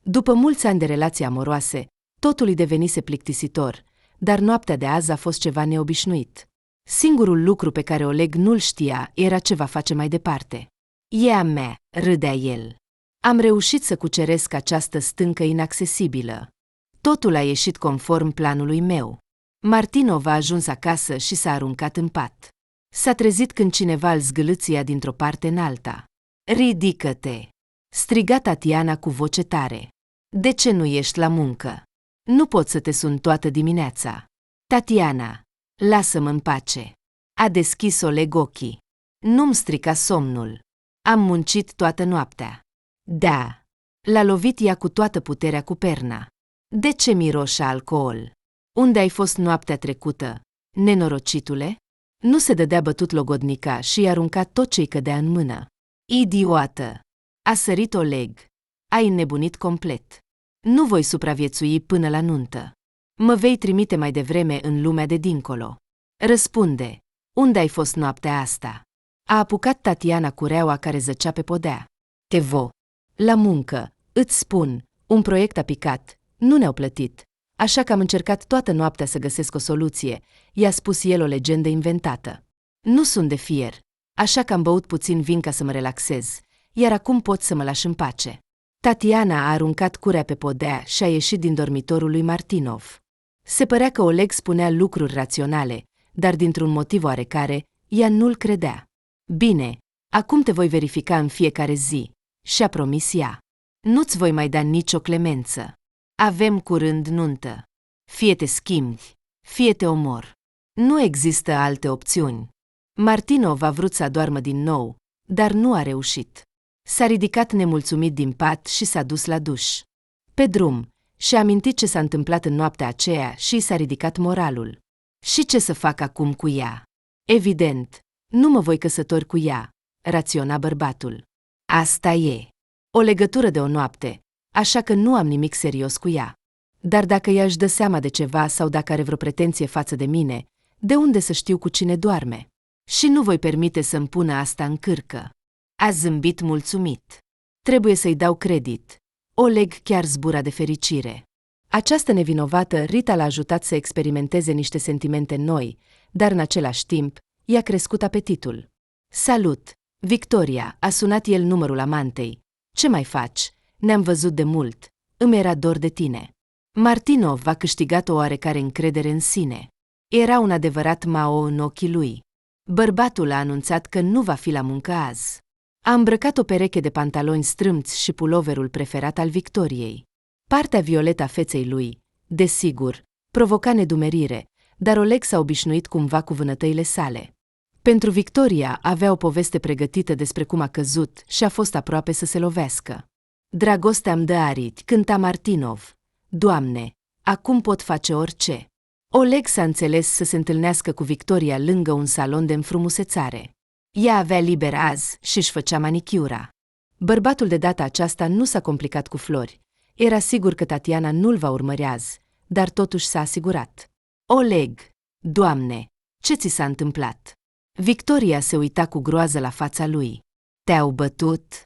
După mulți ani de relații amoroase, Totul îi devenise plictisitor, dar noaptea de azi a fost ceva neobișnuit. Singurul lucru pe care Oleg nu-l știa era ce va face mai departe. "E a mea," râdea el. "Am reușit să cuceresc această stâncă inaccesibilă. Totul a ieșit conform planului meu." Martinov a ajuns acasă și s-a aruncat în pat. S-a trezit când cineva îl zgâlâția dintr-o parte în alta. "Ridică-te!" striga Tatiana cu voce tare. "De ce nu ești la muncă? Nu pot să te sun toată dimineața." "Tatiana, lasă-mă în pace." A deschis Oleg ochii. "Nu-mi strica somnul. Am muncit toată noaptea." "Da." L-a lovit ea cu toată puterea cu perna. "De ce miroși alcool? Unde ai fost noaptea trecută, nenorocitule?" Nu se dădea bătut logodnica și i-a aruncat tot ce-i cădea în mână. "Idiotă!" A sărit Oleg. "Ai înnebunit complet. Nu voi supraviețui până la nuntă. Mă vei trimite mai devreme în lumea de dincolo. Răspunde, unde ai fost noaptea asta?" A apucat Tatiana cureaua care zăcea pe podea. "Tevo. La muncă, îți spun, un proiect a picat, nu ne-au plătit, așa că am încercat toată noaptea să găsesc o soluție," i-a spus el o legendă inventată. "Nu sunt de fier, așa că am băut puțin vin ca să mă relaxez, iar acum pot să mă lași în pace." Tatiana a aruncat curea pe podea și a ieșit din dormitorul lui Martinov. Se părea că Oleg spunea lucruri raționale, dar dintr-un motiv oarecare, ea nu-l credea. "Bine, acum te voi verifica în fiecare zi," și-a promis ea. "Nu-ți voi mai da nicio clemență. Avem curând nuntă. Fie te schimbi, fie te omor. Nu există alte opțiuni." Martinov a vrut să adoarmă din nou, dar nu a reușit. S-a ridicat nemulțumit din pat și s-a dus la duș. Pe drum, și-a amintit ce s-a întâmplat în noaptea aceea și i s-a ridicat moralul. Și ce să fac acum cu ea? Evident, nu mă voi căsători cu ea, raționa bărbatul. Asta e. O legătură de o noapte, așa că nu am nimic serios cu ea. Dar dacă ea își dă seama de ceva sau dacă are vreo pretenție față de mine, de unde să știu cu cine doarme? Și nu voi permite să-mi pună asta în cârcă. A zâmbit mulțumit. Trebuie să-i dau credit. Oleg chiar zbura de fericire. Această nevinovată Rita l-a ajutat să experimenteze niște sentimente noi, dar în același timp i-a crescut apetitul. "Salut, Victoria," a sunat el numărul amantei. "Ce mai faci? Ne-am văzut de mult. Îmi era dor de tine." Martinov a câștigat o oarecare încredere în sine. Era un adevărat Mao în ochii lui. Bărbatul a anunțat că nu va fi la muncă azi. A îmbrăcat o pereche de pantaloni strâmți și puloverul preferat al Victoriei. Partea violetă a feței lui, desigur, provoca nedumerire, dar Oleg s-a obișnuit cumva cu vânătăile sale. Pentru Victoria avea o poveste pregătită despre cum a căzut și a fost aproape să se lovească. "Dragostea-mi dă aripi," cânta Martinov. "Doamne, acum pot face orice." Oleg s-a înțeles să se întâlnească cu Victoria lângă un salon de înfrumusețare. Ea avea liber azi și își făcea manichiura. Bărbatul de data aceasta nu s-a complicat cu flori. Era sigur că Tatiana nu-l va urmări azi, dar totuși s-a asigurat. "Oleg, Doamne, ce ți s-a întâmplat?" Victoria se uita cu groază la fața lui. "Te-au bătut?"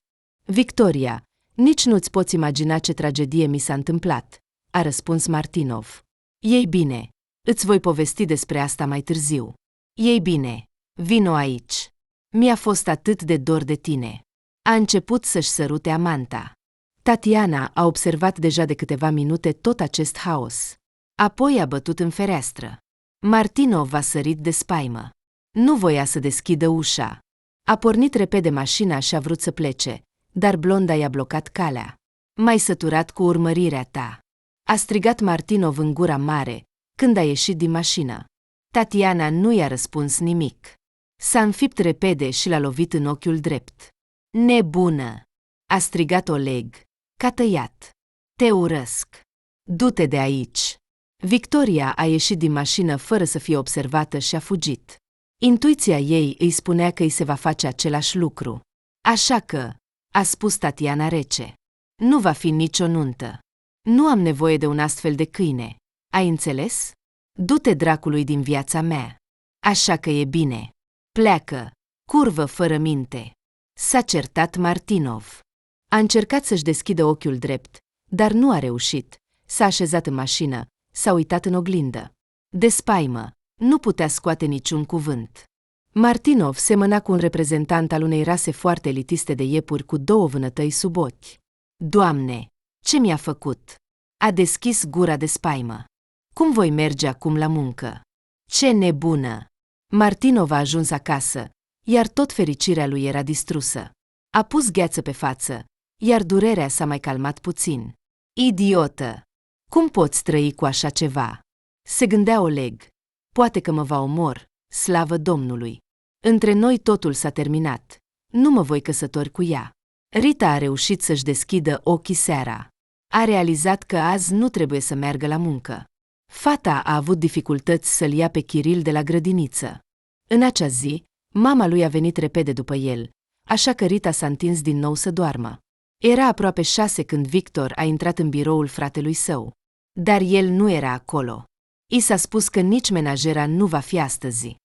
"Victoria, nici nu-ți poți imagina ce tragedie mi s-a întâmplat," a răspuns Martinov. "Ei bine, îți voi povesti despre asta mai târziu." "Ei bine, vino aici. Mi-a fost atât de dor de tine." A început să-și sărute amanta. Tatiana a observat deja de câteva minute tot acest haos. Apoi a bătut în fereastră. Martinov a sărit de spaimă. Nu voia să deschidă ușa. A pornit repede mașina și a vrut să plece, dar blonda i-a blocat calea. "M-ai săturat cu urmărirea ta," a strigat Martinov în gura mare, când a ieșit din mașină. Tatiana nu i-a răspuns nimic. S-a înfipt repede și l-a lovit în ochiul drept. "Nebună!" a strigat Oleg, ca tăiat. "Te urăsc! Du-te de aici!" Victoria a ieșit din mașină fără să fie observată și a fugit. Intuiția ei îi spunea că îi se va face același lucru. "Așa că," a spus Tatiana rece, "nu va fi nicio nuntă. Nu am nevoie de un astfel de câine. Ai înțeles? Du-te dracului din viața mea. Așa că e bine. Pleacă, curvă fără minte." S-a certat Martinov. A încercat să-și deschidă ochiul drept, dar nu a reușit. S-a așezat în mașină, s-a uitat în oglindă. De spaimă, nu putea scoate niciun cuvânt. Martinov semăna cu un reprezentant al unei rase foarte elitiste de iepuri cu 2 vânătăi sub ochi. Doamne, ce mi-a făcut? A deschis gura de spaimă. Cum voi merge acum la muncă? Ce nebună! Martinov a ajuns acasă, iar tot fericirea lui era distrusă. A pus gheață pe față, iar durerea s-a mai calmat puțin. Idiotă! Cum poți trăi cu așa ceva? Se gândea Oleg. Poate că mă va omor, slavă Domnului. Între noi totul s-a terminat. Nu mă voi căsători cu ea. Rita a reușit să-și deschidă ochii seara. A realizat că azi nu trebuie să meargă la muncă. Fata a avut dificultăți să-l ia pe Kiril de la grădiniță. În acea zi, mama lui a venit repede după el, așa că Rita s-a întins din nou să doarmă. Era aproape 6 când Victor a intrat în biroul fratelui său. Dar el nu era acolo. I s-a spus că nici menajera nu va fi astăzi.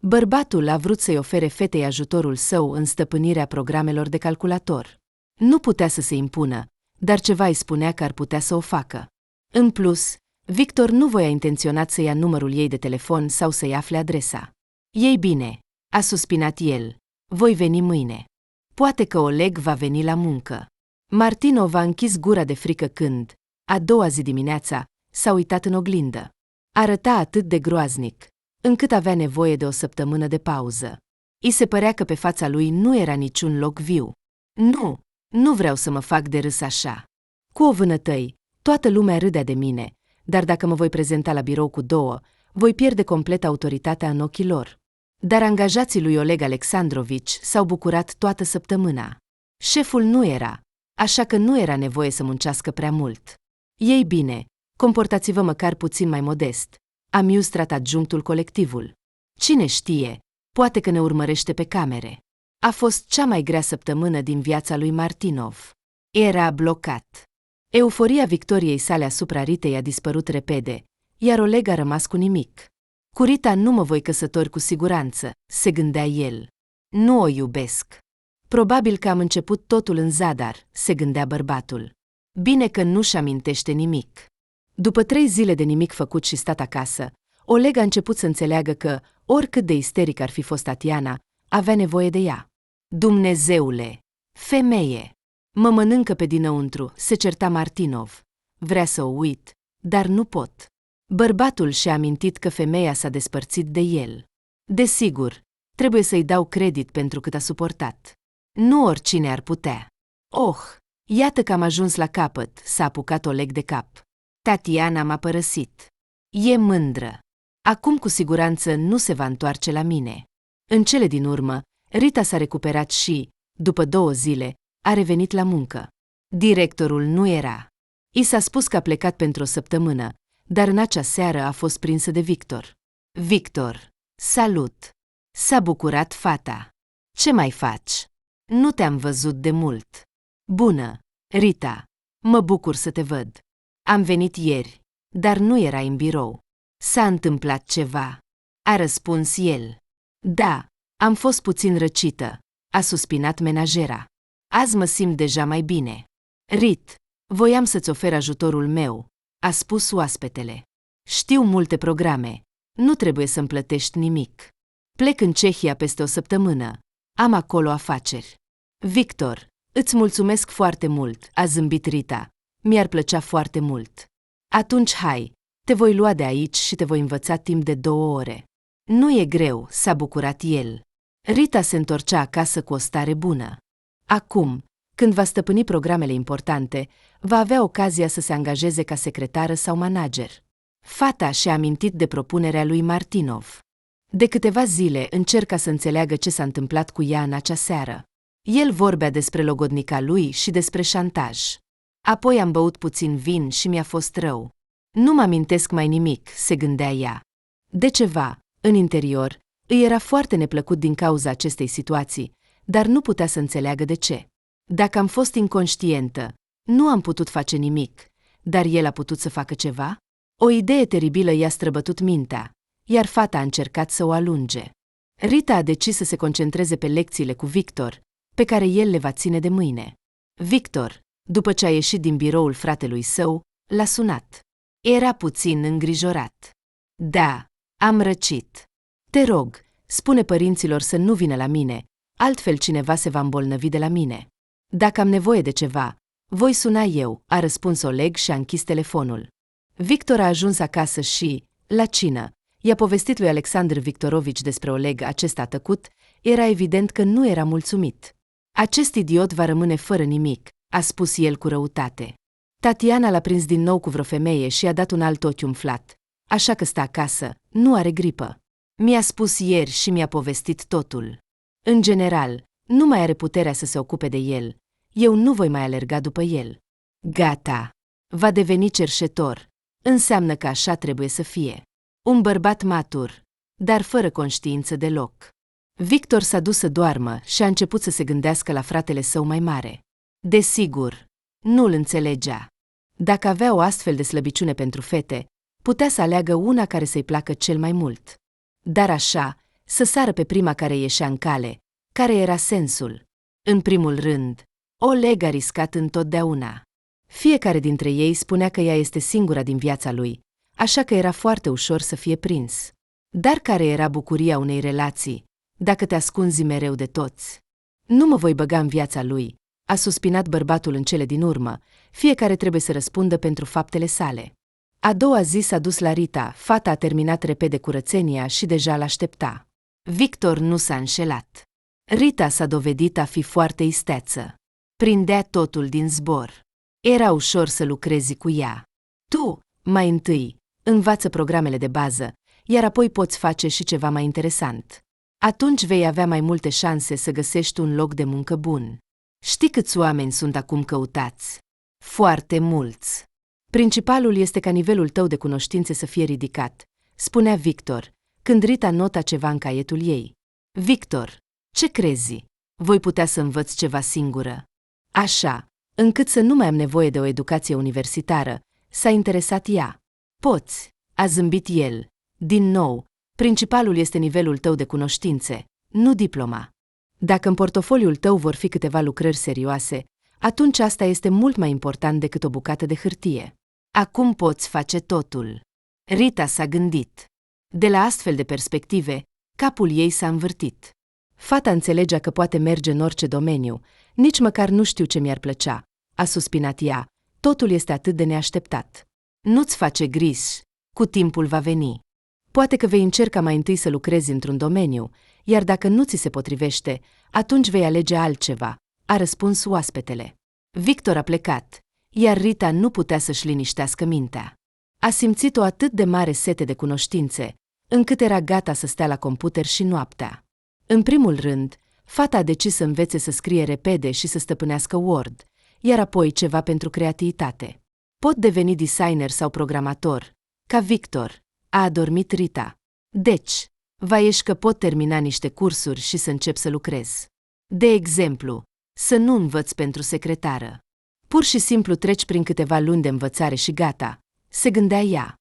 Bărbatul a vrut să-i ofere fetei ajutorul său în stăpânirea programelor de calculator. Nu putea să se impună, dar ceva îi spunea că ar putea să o facă. În plus, Victor nu voia intenționat să ia numărul ei de telefon sau să-i afle adresa. Ei bine, a suspinat el, voi veni mâine. Poate că Oleg va veni la muncă. Martinov a închis gura de frică când, a doua zi dimineața, s-a uitat în oglindă. Arăta atât de groaznic, încât avea nevoie de o săptămână de pauză. I se părea că pe fața lui nu era niciun loc viu. Nu vreau să mă fac de râs așa. Cu o vânătăi, toată lumea râdea de mine, dar dacă mă voi prezenta la birou cu 2, voi pierde complet autoritatea în ochii lor. Dar angajații lui Oleg Alexandrovici s-au bucurat toată săptămâna. Șeful nu era, așa că nu era nevoie să muncească prea mult. Ei bine, comportați-vă măcar puțin mai modest, a miustrat adjunctul colectivul. Cine știe, poate că ne urmărește pe camere. A fost cea mai grea săptămână din viața lui Martinov. Era blocat. Euforia victoriei sale asupra Ritei a dispărut repede, iar Oleg a rămas cu nimic. Cu Rita nu mă voi căsători cu siguranță, se gândea el. Nu o iubesc. Probabil că am început totul în zadar, se gândea bărbatul. Bine că nu-și amintește nimic. După 3 zile de nimic făcut și stat acasă, Oleg a început să înțeleagă că, oricât de isteric ar fi fost Tatiana, avea nevoie de ea. Dumnezeule! Femeie! Mă mănâncă pe dinăuntru, se certa Martinov. Vrea să o uit, dar nu pot. Bărbatul și-a amintit că femeia s-a despărțit de el. Desigur, trebuie să-i dau credit pentru cât a suportat. Nu oricine ar putea. Iată că am ajuns la capăt, s-a apucat Oleg de cap. Tatiana m-a părăsit. E mândră. Acum cu siguranță nu se va întoarce la mine. În cele din urmă, Rita s-a recuperat și, după 2 zile, a revenit la muncă. Directorul nu era. I s-a spus că a plecat pentru o săptămână, dar în acea seară a fost prinsă de Victor. Victor, salut! S-a bucurat fata. Ce mai faci? Nu te-am văzut de mult. Bună, Rita, mă bucur să te văd. Am venit ieri, dar nu erai în birou. S-a întâmplat ceva, a răspuns el. Da, am fost puțin răcită, a suspinat menajera. Azi mă simt deja mai bine. Rit, voiam să-ți ofer ajutorul meu, a spus oaspetele. Știu multe programe, nu trebuie să-mi plătești nimic. Plec în Cehia peste o săptămână, am acolo afaceri. Victor, îți mulțumesc foarte mult, a zâmbit Rita. Mi-ar plăcea foarte mult. Atunci hai, te voi lua de aici și te voi învăța timp de 2 ore. Nu e greu, s-a bucurat el. Rita se întorcea acasă cu o stare bună. Acum, când va stăpâni programele importante, va avea ocazia să se angajeze ca secretară sau manager. Fata și-a amintit de propunerea lui Martinov. De câteva zile încerca să înțeleagă ce s-a întâmplat cu ea în acea seară. El vorbea despre logodnica lui și despre șantaj. Apoi am băut puțin vin și mi-a fost rău. Nu mă amintesc mai nimic, se gândea ea. De ceva, în interior, îi era foarte neplăcut din cauza acestei situații, dar nu putea să înțeleagă de ce. Dacă am fost inconștientă, nu am putut face nimic, dar el a putut să facă ceva? O idee teribilă i-a străbătut mintea, iar fata a încercat să o alunge. Rita a decis să se concentreze pe lecțiile cu Victor, pe care el le va ține de mâine. Victor, după ce a ieșit din biroul fratelui său, L-a sunat. Era puțin îngrijorat. Da, am răcit. Te rog, spune părinților să nu vină la mine, altfel cineva se va îmbolnăvi de la mine. Dacă am nevoie de ceva, voi suna eu, a răspuns Oleg și a închis telefonul. Victor a ajuns acasă și, la cină, i-a povestit lui Alexandr Victorovici despre Oleg. Acesta a tăcut, era evident că nu era mulțumit. Acest idiot va rămâne fără nimic, a spus el cu răutate. Tatiana l-a prins din nou cu vreo femeie și i-a dat un alt ochi umflat, așa că stă acasă, nu are gripă. Mi-a spus ieri și mi-a povestit totul. În general, nu mai are puterea să se ocupe de el. Eu nu voi mai alerga după el. Gata. Va deveni cerșetor. Înseamnă că așa trebuie să fie. Un bărbat matur, dar fără conștiință deloc. Victor s-a dus să doarmă și a început să se gândească la fratele său mai mare. Desigur, nu-l înțelegea. Dacă avea o astfel de slăbiciune pentru fete, putea să aleagă una care să-i placă cel mai mult. Dar așa, să sară pe prima care ieșea în cale, care era sensul. În primul rând, Oleg a riscat întotdeauna. Fiecare dintre ei spunea că ea este singura din viața lui, așa că era foarte ușor să fie prins. Dar care era bucuria unei relații, dacă te ascunzi mereu de toți? Nu mă voi băga în viața lui, a suspinat bărbatul în cele din urmă, fiecare trebuie să răspundă pentru faptele sale. A doua zi s-a dus la Rita, fata a terminat repede curățenia și deja l-aștepta. Victor nu s-a înșelat. Rita s-a dovedit a fi foarte isteață. Prindea totul din zbor. Era ușor să lucrezi cu ea. Tu, mai întâi, învață programele de bază, iar apoi poți face și ceva mai interesant. Atunci vei avea mai multe șanse să găsești un loc de muncă bun. Știi câți oameni sunt acum căutați? Foarte mulți. Principalul este ca nivelul tău de cunoștințe să fie ridicat, spunea Victor, când Rita nota ceva în caietul ei. Victor, ce crezi? Voi putea să învăț ceva singură. Așa, încât să nu mai am nevoie de o educație universitară, s-a interesat ea. Poți, a zâmbit el. Din nou, principalul este nivelul tău de cunoștințe, nu diploma. Dacă în portofoliul tău vor fi câteva lucrări serioase, atunci asta este mult mai important decât o bucată de hârtie. Acum poți face totul. Rita s-a gândit. De la astfel de perspective, capul ei s-a învârtit. Fata înțelegea că poate merge în orice domeniu, nici măcar nu știu ce mi-ar plăcea, a suspinat ea, totul este atât de neașteptat. Nu-ți face griji, cu timpul va veni. Poate că vei încerca mai întâi să lucrezi într-un domeniu, iar dacă nu ți se potrivește, atunci vei alege altceva, a răspuns oaspetele. Victor a plecat, iar Rita nu putea să-și liniștească mintea. A simțit o atât de mare sete de cunoștințe, încât era gata să stea la computer și noaptea. În primul rând, fata a decis să învețe să scrie repede și să stăpânească Word, iar apoi ceva pentru creativitate. Pot deveni designer sau programator, ca Victor, a adormit Rita. Deci, va ieși că pot termina niște cursuri și să încep să lucrez. De exemplu, să nu învăț pentru secretară. Pur și simplu treci prin câteva luni de învățare și gata, se gândea ea.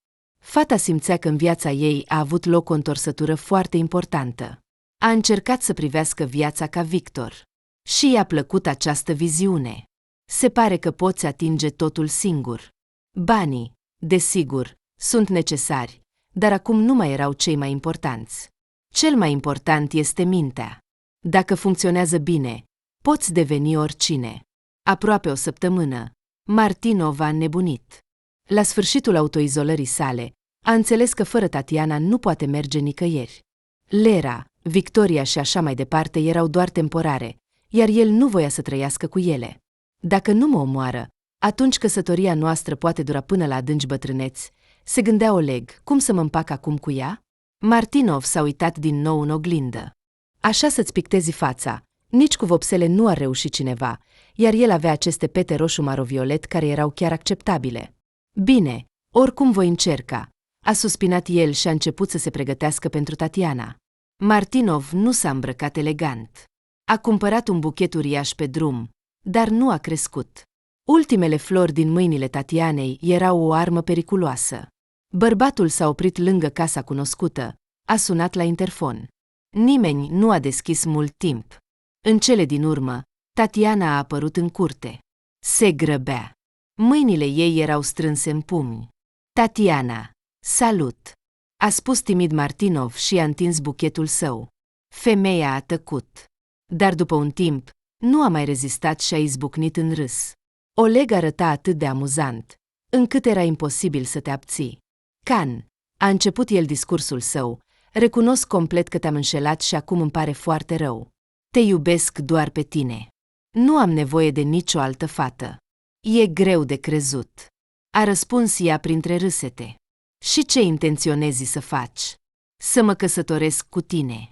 Fata simțea că în viața ei a avut loc o întorsătură foarte importantă. A încercat să privească viața ca Victor. Și i-a plăcut această viziune. Se pare că poți atinge totul singur. Banii, desigur, sunt necesari, dar acum nu mai erau cei mai importanți. Cel mai important este mintea. Dacă funcționează bine, poți deveni oricine. Aproape o săptămână, Martinov a înnebunit. La sfârșitul autoizolării sale, a înțeles că fără Tatiana nu poate merge nicăieri. Lera, Victoria și așa mai departe erau doar temporare, iar el nu voia să trăiască cu ele. Dacă nu mă omoară, atunci căsătoria noastră poate dura până la adânci bătrâneți, se gândea Oleg, cum să mă împac acum cu ea? Martinov s-a uitat din nou în oglindă. Așa să-ți pictezi fața, nici cu vopsele nu ar reuși cineva, iar el avea aceste pete roșu maro-violet care erau chiar acceptabile. Bine, oricum voi încerca, a suspinat el și a început să se pregătească pentru Tatiana. Martinov nu s-a îmbrăcat elegant. A cumpărat un buchet uriaș pe drum, dar nu a crescut. Ultimele flori din mâinile Tatianei erau o armă periculoasă. Bărbatul s-a oprit lângă casa cunoscută, a sunat la interfon. Nimeni nu a deschis mult timp. În cele din urmă, Tatiana a apărut în curte. Se grăbea. Mâinile ei erau strânse în pumni. Tatiana, salut! A spus timid Martinov și a întins buchetul său. Femeia a tăcut. Dar după un timp, nu a mai rezistat și a izbucnit în râs. Oleg arăta atât de amuzant, încât era imposibil să te abții. Can, a început el discursul său, recunosc complet că te-am înșelat și acum îmi pare foarte rău. Te iubesc doar pe tine. Nu am nevoie de nicio altă fată. E greu de crezut. A răspuns ea printre râsete. Și ce intenționezi să faci? Să mă căsătoresc cu tine.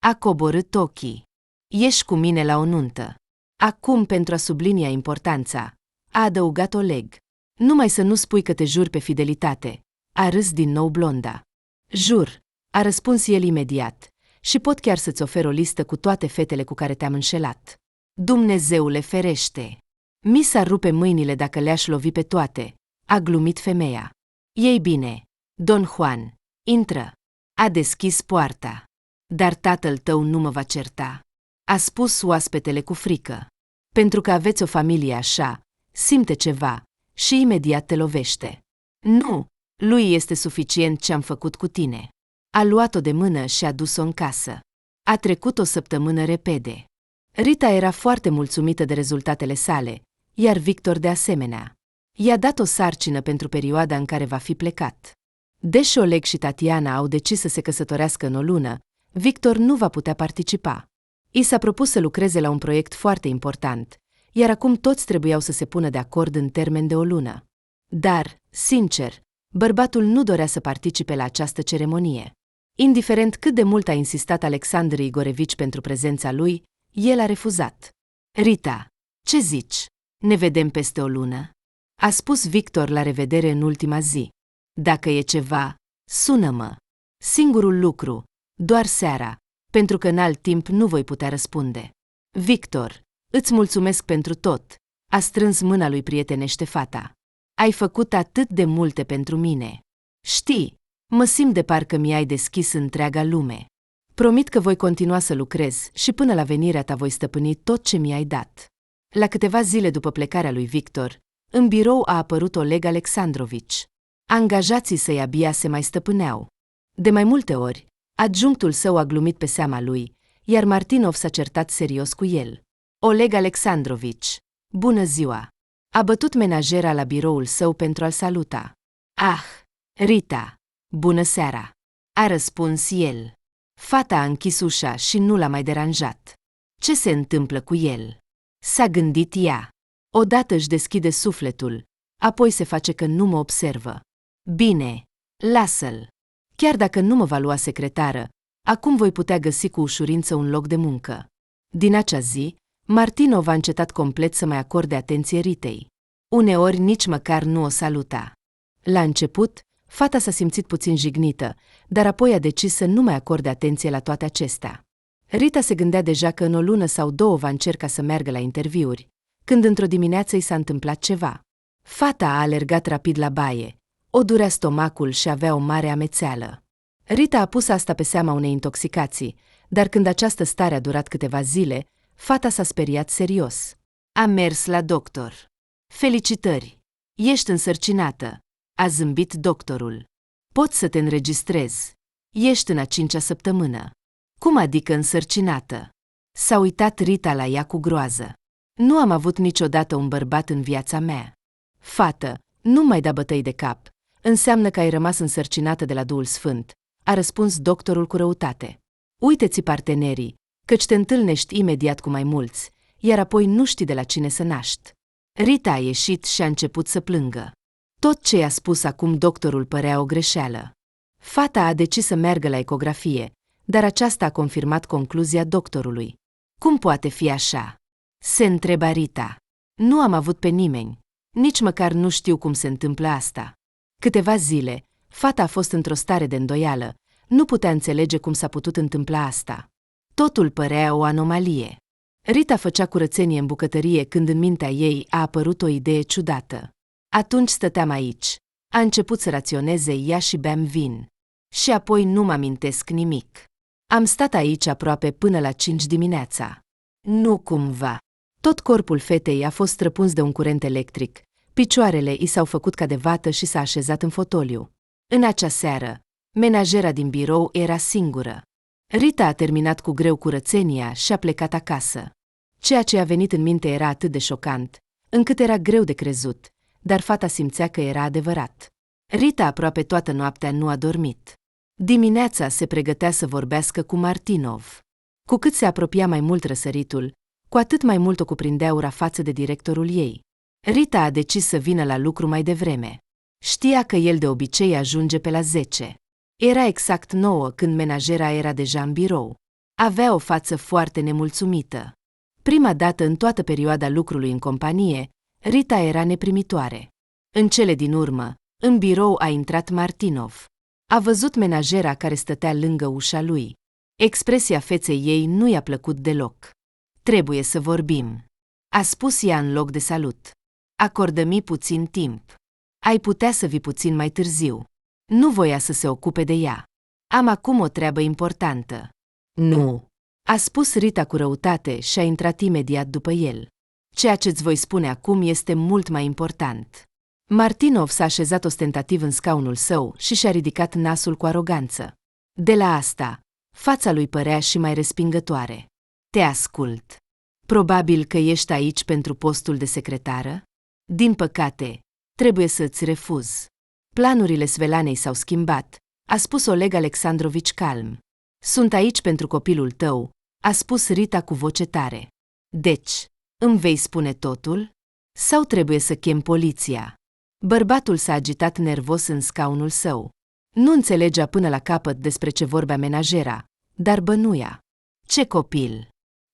A coborât ochii. Ești cu mine la o nuntă. Acum, pentru a sublinia importanța, a adăugat Oleg. Numai să nu spui că te juri pe fidelitate. A râs din nou blonda. Jur, a răspuns el imediat, și pot chiar să-ți ofer o listă cu toate fetele cu care te-am înșelat. Dumnezeule ferește! Mi s-ar rupe mâinile dacă le-aș lovi pe toate, a glumit femeia. Ei bine, Don Juan, intră. A deschis poarta. Dar tatăl tău nu mă va certa, a spus oaspetele cu frică. Pentru că aveți o familie așa, simte ceva și imediat te lovește. Nu, lui este suficient ce am făcut cu tine. A luat-o de mână și a dus-o în casă. A trecut o săptămână repede. Rita era foarte mulțumită de rezultatele sale, iar Victor de asemenea. I-a dat o sarcină pentru perioada în care va fi plecat. Deși Oleg și Tatiana au decis să se căsătorească în o lună, Victor nu va putea participa. I s-a propus să lucreze la un proiect foarte important, iar acum toți trebuiau să se pună de acord în termen de o lună. Dar, sincer, bărbatul nu dorea să participe la această ceremonie. Indiferent cât de mult a insistat Alexandru Igorevici pentru prezența lui, el a refuzat. Rita, ce zici? Ne vedem peste o lună? A spus Victor la revedere în ultima zi. Dacă e ceva, sună-mă. Singurul lucru, doar seara, pentru că în alt timp nu voi putea răspunde. Victor, îți mulțumesc pentru tot, a strâns mâna lui prietenește fata. Ai făcut atât de multe pentru mine. Știi, mă simt de parcă mi-ai deschis întreaga lume. Promit că voi continua să lucrez și până la venirea ta voi stăpâni tot ce mi-ai dat. La câteva zile după plecarea lui Victor, în birou a apărut Oleg Alexandrovici. Angajații săi abia se mai stăpâneau. De mai multe ori, adjunctul său a glumit pe seama lui, iar Martinov s-a certat serios cu el. Oleg Alexandrovici, bună ziua! A bătut menajera la biroul său pentru a-l saluta. Ah, Rita, bună seara! A răspuns el. Fata a închis ușa și nu l-a mai deranjat. Ce se întâmplă cu el? S-a gândit ea. Odată își deschide sufletul, apoi se face că nu mă observă. Bine, lasă-l. Chiar dacă nu mă va lua secretară, acum voi putea găsi cu ușurință un loc de muncă. Din acea zi, Martinov a încetat complet să mai acorde atenție Ritei. Uneori nici măcar nu o saluta. La început, fata s-a simțit puțin jignită, dar apoi a decis să nu mai acorde atenție la toate acestea. Rita se gândea deja că în o lună sau două va încerca să meargă la interviuri, când într-o dimineață i s-a întâmplat ceva. Fata a alergat rapid la baie, o durea stomacul și avea o mare amețeală. Rita a pus asta pe seama unei intoxicații, dar când această stare a durat câteva zile, fata s-a speriat serios. A mers la doctor. Felicitări! Ești însărcinată, a zâmbit doctorul. Poți să te înregistrezi. Ești în a 5-a săptămână. Cum adică însărcinată? S-a uitat Rita la ea cu groază. Nu am avut niciodată un bărbat în viața mea. Fată, nu mai da bătăi de cap. Înseamnă că ai rămas însărcinată de la Duhul Sfânt, a răspuns doctorul cu răutate. Uite-ți partenerii, căci te întâlnești imediat cu mai mulți, iar apoi nu știi de la cine să naști. Rita a ieșit și a început să plângă. Tot ce i-a spus acum doctorul părea o greșeală. Fata a decis să meargă la ecografie, dar aceasta a confirmat concluzia doctorului. Cum poate fi așa? Se întreba Rita. Nu am avut pe nimeni. Nici măcar nu știu cum se întâmplă asta. Câteva zile, fata a fost într-o stare de îndoială, nu putea înțelege cum s-a putut întâmpla asta. Totul părea o anomalie. Rita făcea curățenie în bucătărie când în mintea ei a apărut o idee ciudată. Atunci stăteam aici. A început să raționeze ea și beam vin. Și apoi nu mă amintesc nimic. Am stat aici aproape până la 5 dimineața. Nu cumva. Tot corpul fetei a fost străpuns de un curent electric, Picioarele i s-au făcut ca de vată și s-a așezat în fotoliu. În acea seară, menajera din birou era singură. Rita a terminat cu greu curățenia și a plecat acasă. Ceea ce a venit în minte era atât de șocant, încât era greu de crezut, dar fata simțea că era adevărat. Rita aproape toată noaptea nu a dormit. Dimineața se pregătea să vorbească cu Martinov. Cu cât se apropia mai mult răsăritul, cu atât mai mult o cuprindea ura față de directorul ei. Rita a decis să vină la lucru mai devreme. Știa că el de obicei ajunge pe la 10. Era exact 9 când menajera era deja în birou. Avea o față foarte nemulțumită. Prima dată în toată perioada lucrului în companie, Rita era neprimitoare. În cele din urmă, în birou a intrat Martinov. A văzut menajera care stătea lângă ușa lui. Expresia feței ei nu i-a plăcut deloc. "Trebuie să vorbim," a spus ea în loc de salut. "Acordă-mi puțin timp. Ai putea să vii puțin mai târziu." Nu voia să se ocupe de ea. "Am acum o treabă importantă." "Nu," a spus Rita cu răutate și a intrat imediat după el. "Ceea ce-ți voi spune acum este mult mai important." Martinov s-a așezat ostentativ în scaunul său și și-a ridicat nasul cu aroganță. De la asta, fața lui părea și mai respingătoare. "Te ascult. Probabil că ești aici pentru postul de secretară? Din păcate, trebuie să-ți refuz." Planurile Svelanei s-au schimbat, a spus Oleg Alexandrovici calm. "Sunt aici pentru copilul tău," a spus Rita cu voce tare. "Deci, îmi vei spune totul? Sau trebuie să chem poliția?" Bărbatul s-a agitat nervos în scaunul său. Nu înțelegea până la capăt despre ce vorbea menajera, dar bănuia. "Ce copil?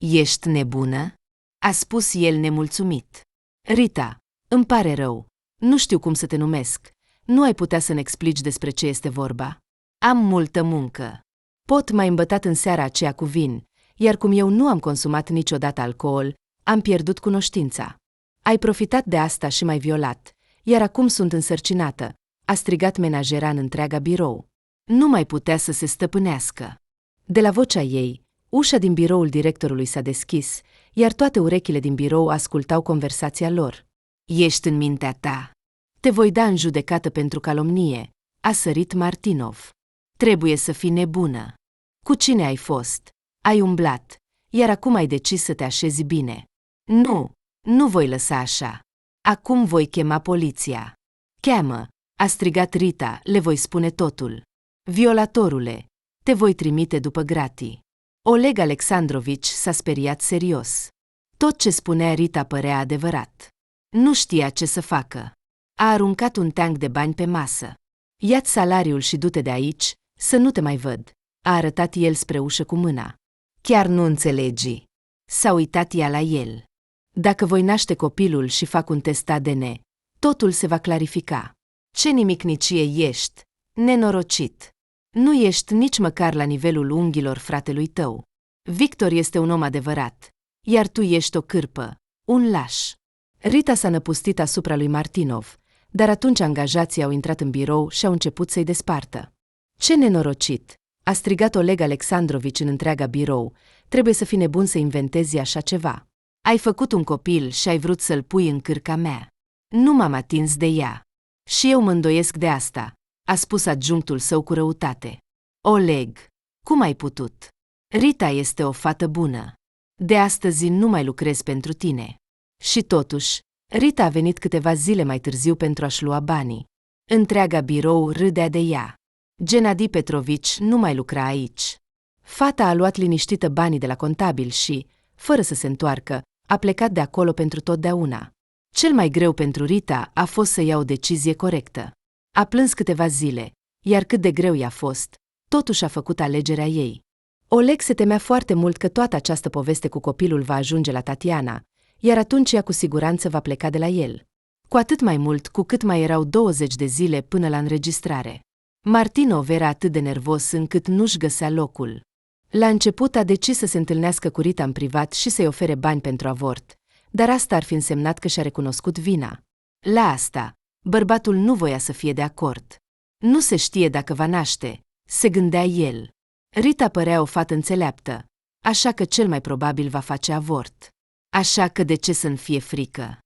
Ești nebună?" a spus el nemulțumit. "Rita, îmi pare rău. Nu știu cum să te numesc. Nu ai putea să ne explici despre ce este vorba? Am multă muncă. Pot m-a îmbătat în seara aceea cu vin, iar cum eu nu am consumat niciodată alcool, am pierdut cunoștința. Ai profitat de asta și m-ai violat, iar acum sunt însărcinată," a strigat menajera în întreaga birou. Nu mai putea să se stăpânească. De la vocea ei, ușa din biroul directorului s-a deschis, iar toate urechile din birou ascultau conversația lor. "Ești în mintea ta. Te voi da în judecată pentru calomnie," a sărit Martinov. "Trebuie să fii nebună. Cu cine ai fost? Ai umblat, iar acum ai decis să te așezi bine." "Nu, nu voi lăsa așa. Acum voi chema poliția." "Cheamă," a strigat Rita, "le voi spune totul. Violatorule, te voi trimite după gratii." Oleg Alexandrovici s-a speriat serios. Tot ce spunea Rita părea adevărat. Nu știa ce să facă. A aruncat un teanc de bani pe masă. "Ia-ți salariul și du-te de aici, să nu te mai văd," a arătat el spre ușă cu mâna. "Chiar nu înțelegi." S-a uitat ea la el. "Dacă voi naște copilul și fac un test ADN, totul se va clarifica. Ce nimicnicie ești, nenorocit. Nu ești nici măcar la nivelul unghiilor fratelui tău. Victor este un om adevărat, iar tu ești o cârpă, un laș." Rita s-a năpustit asupra lui Martinov, dar atunci angajații au intrat în birou și au început să-i despartă. "Ce nenorocit!" a strigat Oleg Alexandrovici în întreaga birou. "Trebuie să fii nebun să inventezi așa ceva. Ai făcut un copil și ai vrut să-l pui în cârca mea. Nu m-am atins de ea. Și eu mă îndoiesc de asta," a spus adjunctul său cu răutate. "Oleg, cum ai putut? Rita este o fată bună. De astăzi nu mai lucrez pentru tine." Și totuși, Rita a venit câteva zile mai târziu pentru a-și lua banii. Întreaga birou râdea de ea. Gennady Petrovici nu mai lucra aici. Fata a luat liniștită banii de la contabil și, fără să se întoarcă, a plecat de acolo pentru totdeauna. Cel mai greu pentru Rita a fost să ia o decizie corectă. A plâns câteva zile, iar cât de greu i-a fost, totuși a făcut alegerea ei. Oleg se temea foarte mult că toată această poveste cu copilul va ajunge la Tatiana, iar atunci ea cu siguranță va pleca de la el. Cu atât mai mult cu cât mai erau 20 de zile până la înregistrare. Martinov era atât de nervos încât nu-și găsea locul. La început a decis să se întâlnească cu Rita în privat și să-i ofere bani pentru avort, dar asta ar fi însemnat că și-a recunoscut vina. La asta, bărbatul nu voia să fie de acord. Nu se știe dacă va naște, se gândea el. Rita părea o fată înțeleaptă, așa că cel mai probabil va face avort. Așa că de ce să-mi fie frică?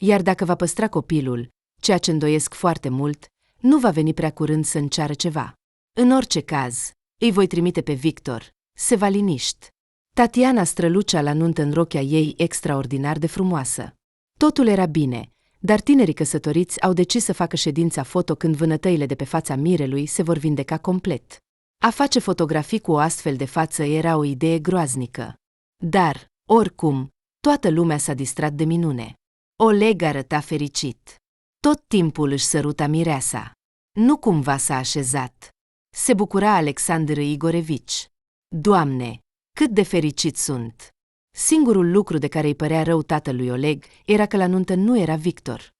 Iar dacă va păstra copilul, ceea ce îndoiesc foarte mult, nu va veni prea curând să înceară ceva. În orice caz, îi voi trimite pe Victor, se va liniști. Tatiana strălucea la nuntă în rochia ei extraordinar de frumoasă. Totul era bine, dar tinerii căsătoriți au decis să facă ședința foto când vânătăile de pe fața mirelui se vor vindeca complet. A face fotografii cu o astfel de față era o idee groaznică. Dar, oricum, toată lumea s-a distrat de minune. Oleg arăta fericit. Tot timpul își săruta mireasa. Nu cumva s-a așezat. Se bucura Alexandru Igorevici. Doamne, cât de fericit sunt! Singurul lucru de care îi părea rău tatălui Oleg era că la nuntă nu era Victor.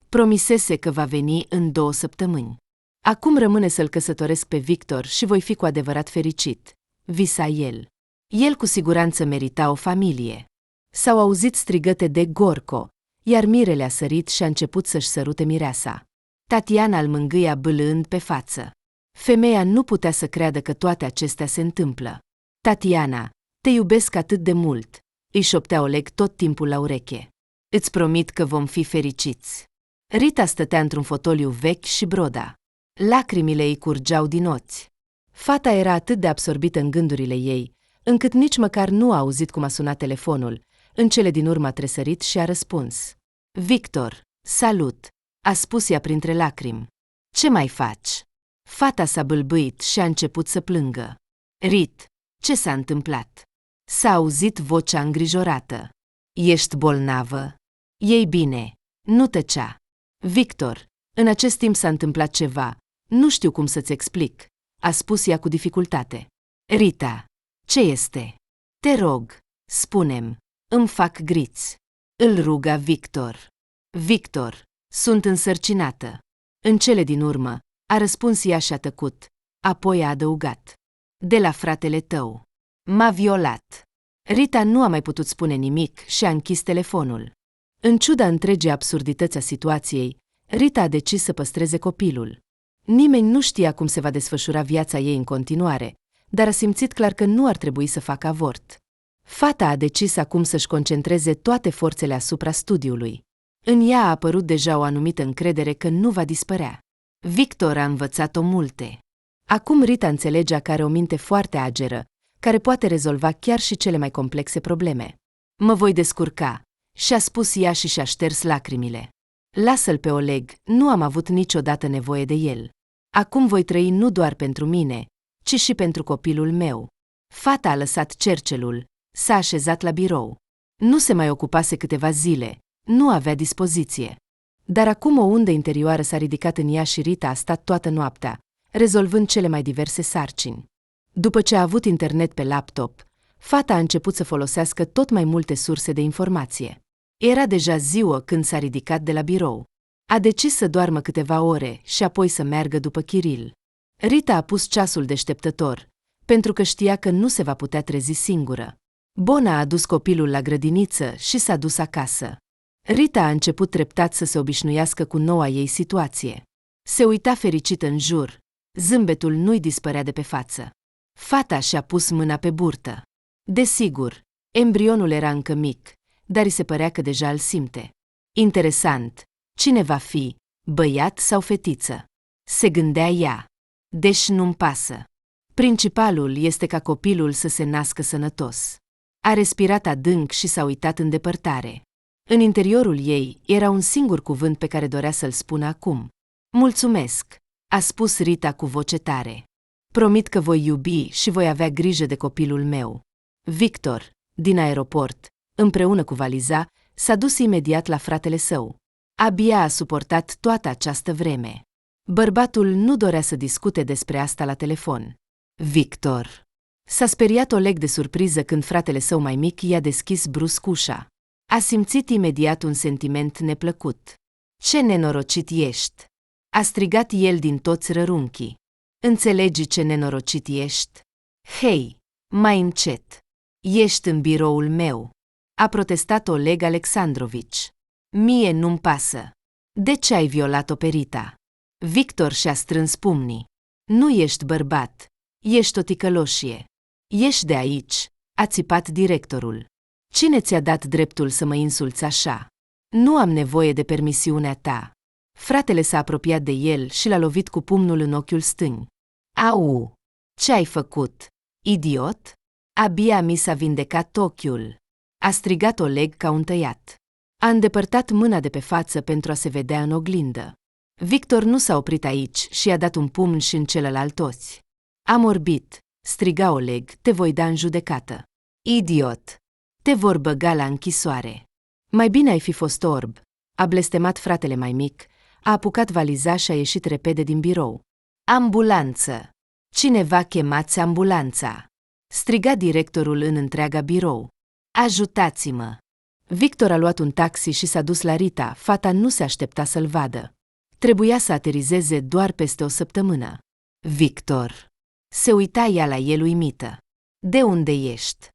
Promisese că va veni în 2 săptămâni. Acum rămâne să-l căsătoresc pe Victor și voi fi cu adevărat fericit, visa el. El cu siguranță merita o familie. S-au auzit strigăte de Gorco, iar mirele a sărit și a început să-și sărute mireasa. Tatiana îl mângâia bâlând pe față. Femeia nu putea să creadă că toate acestea se întâmplă. Tatiana, te iubesc atât de mult, îi șoptea Oleg tot timpul la ureche. Îți promit că vom fi fericiți. Rita stătea într-un fotoliu vechi și broda. Lacrimile îi curgeau din ochi. Fata era atât de absorbită în gândurile ei, încât nici măcar nu a auzit cum a sunat telefonul. În cele din urmă a tresărit și a răspuns. Victor, salut, a spus ea printre lacrimi. Ce mai faci? Fata s-a bâlbâit și a început să plângă. Rit, ce s-a întâmplat? S-a auzit vocea îngrijorată. Ești bolnavă? Ei bine, nu tăcea. Victor, în acest timp s-a întâmplat ceva, nu știu cum să-ți explic, a spus ea cu dificultate. Rita, ce este? Te rog, spune-mi, îmi fac griți. Îl ruga Victor. Victor, sunt însărcinată. În cele din urmă, a răspuns ea și a tăcut, apoi a adăugat. De la fratele tău. M-a violat. Rita nu a mai putut spune nimic și a închis telefonul. În ciuda întregii absurdități a situației, Rita a decis să păstreze copilul. Nimeni nu știa cum se va desfășura viața ei în continuare, dar a simțit clar că nu ar trebui să facă avort. Fata a decis acum să-și concentreze toate forțele asupra studiului. În ea a apărut deja o anumită încredere că nu va dispărea. Victor a învățat-o multe. Acum Rita înțelegea că are o minte foarte ageră, care poate rezolva chiar și cele mai complexe probleme. Mă voi descurca, și-a spus ea și și-a șters lacrimile. Lasă-l pe Oleg, nu am avut niciodată nevoie de el. Acum voi trăi nu doar pentru mine, ci și pentru copilul meu. Fata a lăsat cercelul, s-a așezat la birou. Nu se mai ocupase câteva zile, nu avea dispoziție. Dar acum o undă interioară s-a ridicat în ea și Rita a stat toată noaptea, rezolvând cele mai diverse sarcini. După ce a avut internet pe laptop, fata a început să folosească tot mai multe surse de informație. Era deja ziua când s-a ridicat de la birou. A decis să doarmă câteva ore și apoi să meargă după Kiril. Rita a pus ceasul deșteptător, pentru că știa că nu se va putea trezi singură. Bona a adus copilul la grădiniță și s-a dus acasă. Rita a început treptat să se obișnuiască cu noua ei situație. Se uita fericită în jur, zâmbetul nu-i dispărea de pe față. Fata și-a pus mâna pe burtă. Desigur, embrionul era încă mic, dar îi se părea că deja îl simte. Interesant, cine va fi, băiat sau fetiță? Se gândea ea. Deci nu-mi pasă. Principalul este ca copilul să se nască sănătos. A respirat adânc și s-a uitat în depărtare. În interiorul ei era un singur cuvânt pe care dorea să-l spună acum. Mulțumesc, a spus Rita cu voce tare. Promit că voi iubi și voi avea grijă de copilul meu. Victor, din aeroport, împreună cu valiza, s-a dus imediat la fratele său. Abia a suportat toată această vreme. Bărbatul nu dorea să discute despre asta la telefon. Victor. S-a speriat Oleg de surpriză când fratele său mai mic i-a deschis brusc ușa. A simțit imediat un sentiment neplăcut. Ce nenorocit ești! A strigat el din toți rărunchii. Înțelegi ce nenorocit ești? Hei, mai încet! Ești în biroul meu! A protestat Oleg Alexandrovici. Mie nu-mi pasă. De ce ai violat-o pe Rita? Victor și-a strâns pumnii. Nu ești bărbat, ești o ticăloșie. Ieși de aici, a țipat directorul. Cine ți-a dat dreptul să mă insulți așa? Nu am nevoie de permisiunea ta. Fratele s-a apropiat de el și l-a lovit cu pumnul în ochiul stâng. Au! Ce ai făcut? Idiot? Abia mi s-a vindecat ochiul. A strigat Oleg ca un tăiat. A îndepărtat mâna de pe față pentru a se vedea în oglindă. Victor nu s-a oprit aici și i-a dat un pumn și în celălalt oți. Am orbit, striga Oleg, te voi da în judecată. Idiot! Te vor băga la închisoare. Mai bine ai fi fost orb, a blestemat fratele mai mic, a apucat valiza și a ieșit repede din birou. Ambulanță! Cineva chemați ambulanța! Striga directorul în întreaga birou. Ajutați-mă! Victor a luat un taxi și s-a dus la Rita, fata nu se aștepta să-l vadă. Trebuia să aterizeze doar peste o săptămână. Victor! Se uita ea la el uimită. De unde ești?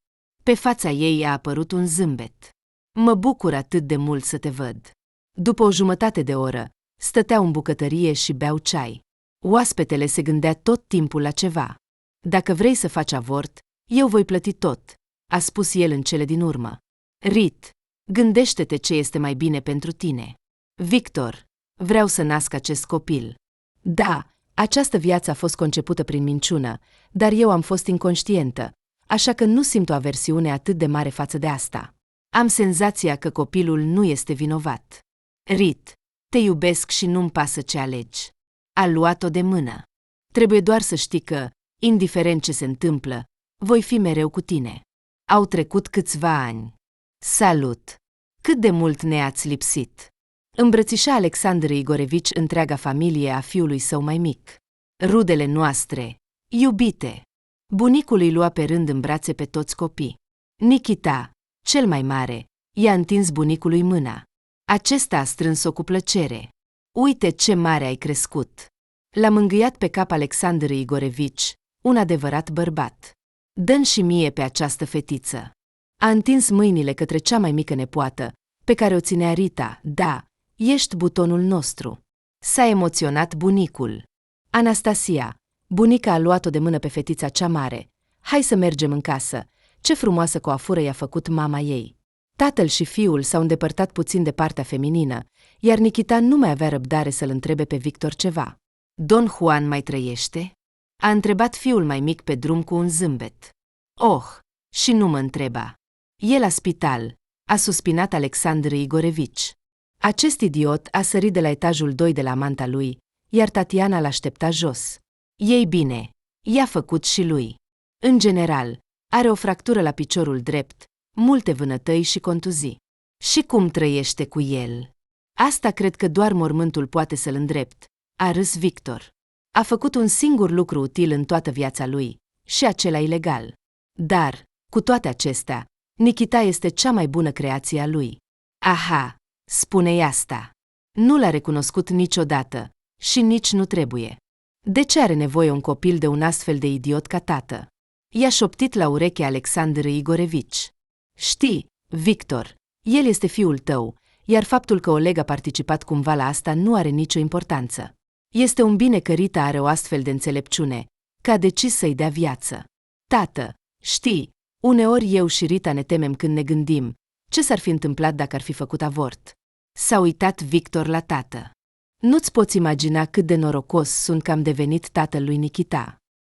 Pe fața ei a apărut un zâmbet. Mă bucur atât de mult să te văd. După o jumătate de oră, stăteau în bucătărie și beau ceai. Oaspetele se gândea tot timpul la ceva. Dacă vrei să faci avort, eu voi plăti tot, a spus el în cele din urmă. Rit, gândește-te ce este mai bine pentru tine. Victor, vreau să nasc acest copil. Da, această viață a fost concepută prin minciună, dar eu am fost inconștientă, așa că nu simt o aversiune atât de mare față de asta. Am senzația că copilul nu este vinovat. Rit, te iubesc și nu-mi pasă ce alegi. A luat-o de mână. Trebuie doar să știi că, indiferent ce se întâmplă, voi fi mereu cu tine. Au trecut câțiva ani. Salut! Cât de mult ne-ați lipsit! Îmbrățișa Alexandru Igorevici întreaga familie a fiului său mai mic. Rudele noastre, iubite! Bunicul îi lua pe rând în brațe pe toți copii. Nikita, cel mai mare, i-a întins bunicului mâna. Acesta a strâns-o cu plăcere. Uite ce mare ai crescut! L-a mângâiat pe cap Alexandru Igorevici, un adevărat bărbat. Dă-mi și mie pe această fetiță. A întins mâinile către cea mai mică nepoată, pe care o ținea Rita. Da, ești butonul nostru. S-a emoționat bunicul. Anastasia, bunica a luat-o de mână pe fetița cea mare. Hai să mergem în casă. Ce frumoasă coafură i-a făcut mama ei. Tatăl și fiul s-au îndepărtat puțin de partea feminină, iar Nikita nu mai avea răbdare să-l întrebe pe Victor ceva. Don Juan mai trăiește? A întrebat fiul mai mic pe drum cu un zâmbet. Oh, și nu mă întreba. E la spital, a suspinat Alexandru Igorevici. Acest idiot a sărit de la etajul 2 de la manta lui, iar Tatiana l-aștepta jos. Ei bine, i-a făcut și lui. În general, are o fractură la piciorul drept, multe vânătăi și contuzii. Și cum trăiește cu el? Asta cred că doar mormântul poate să-l îndrept, a râs Victor. A făcut un singur lucru util în toată viața lui, și acela ilegal. Dar, cu toate acestea, Nikita este cea mai bună creație a lui. Aha, spune-i asta. Nu l-a recunoscut niciodată și nici nu trebuie. De ce are nevoie un copil de un astfel de idiot ca tată? I-a șoptit la ureche Alexandru Igorevici. Știi, Victor, el este fiul tău, iar faptul că Oleg a participat cumva la asta nu are nicio importanță. Este un bine că Rita are o astfel de înțelepciune, că a decis să-i dea viață. Tată, știi, uneori eu și Rita ne temem când ne gândim, ce s-ar fi întâmplat dacă ar fi făcut avort. S-a uitat Victor la tată. Nu-ți poți imagina cât de norocos sunt că am devenit tatăl lui Nikita.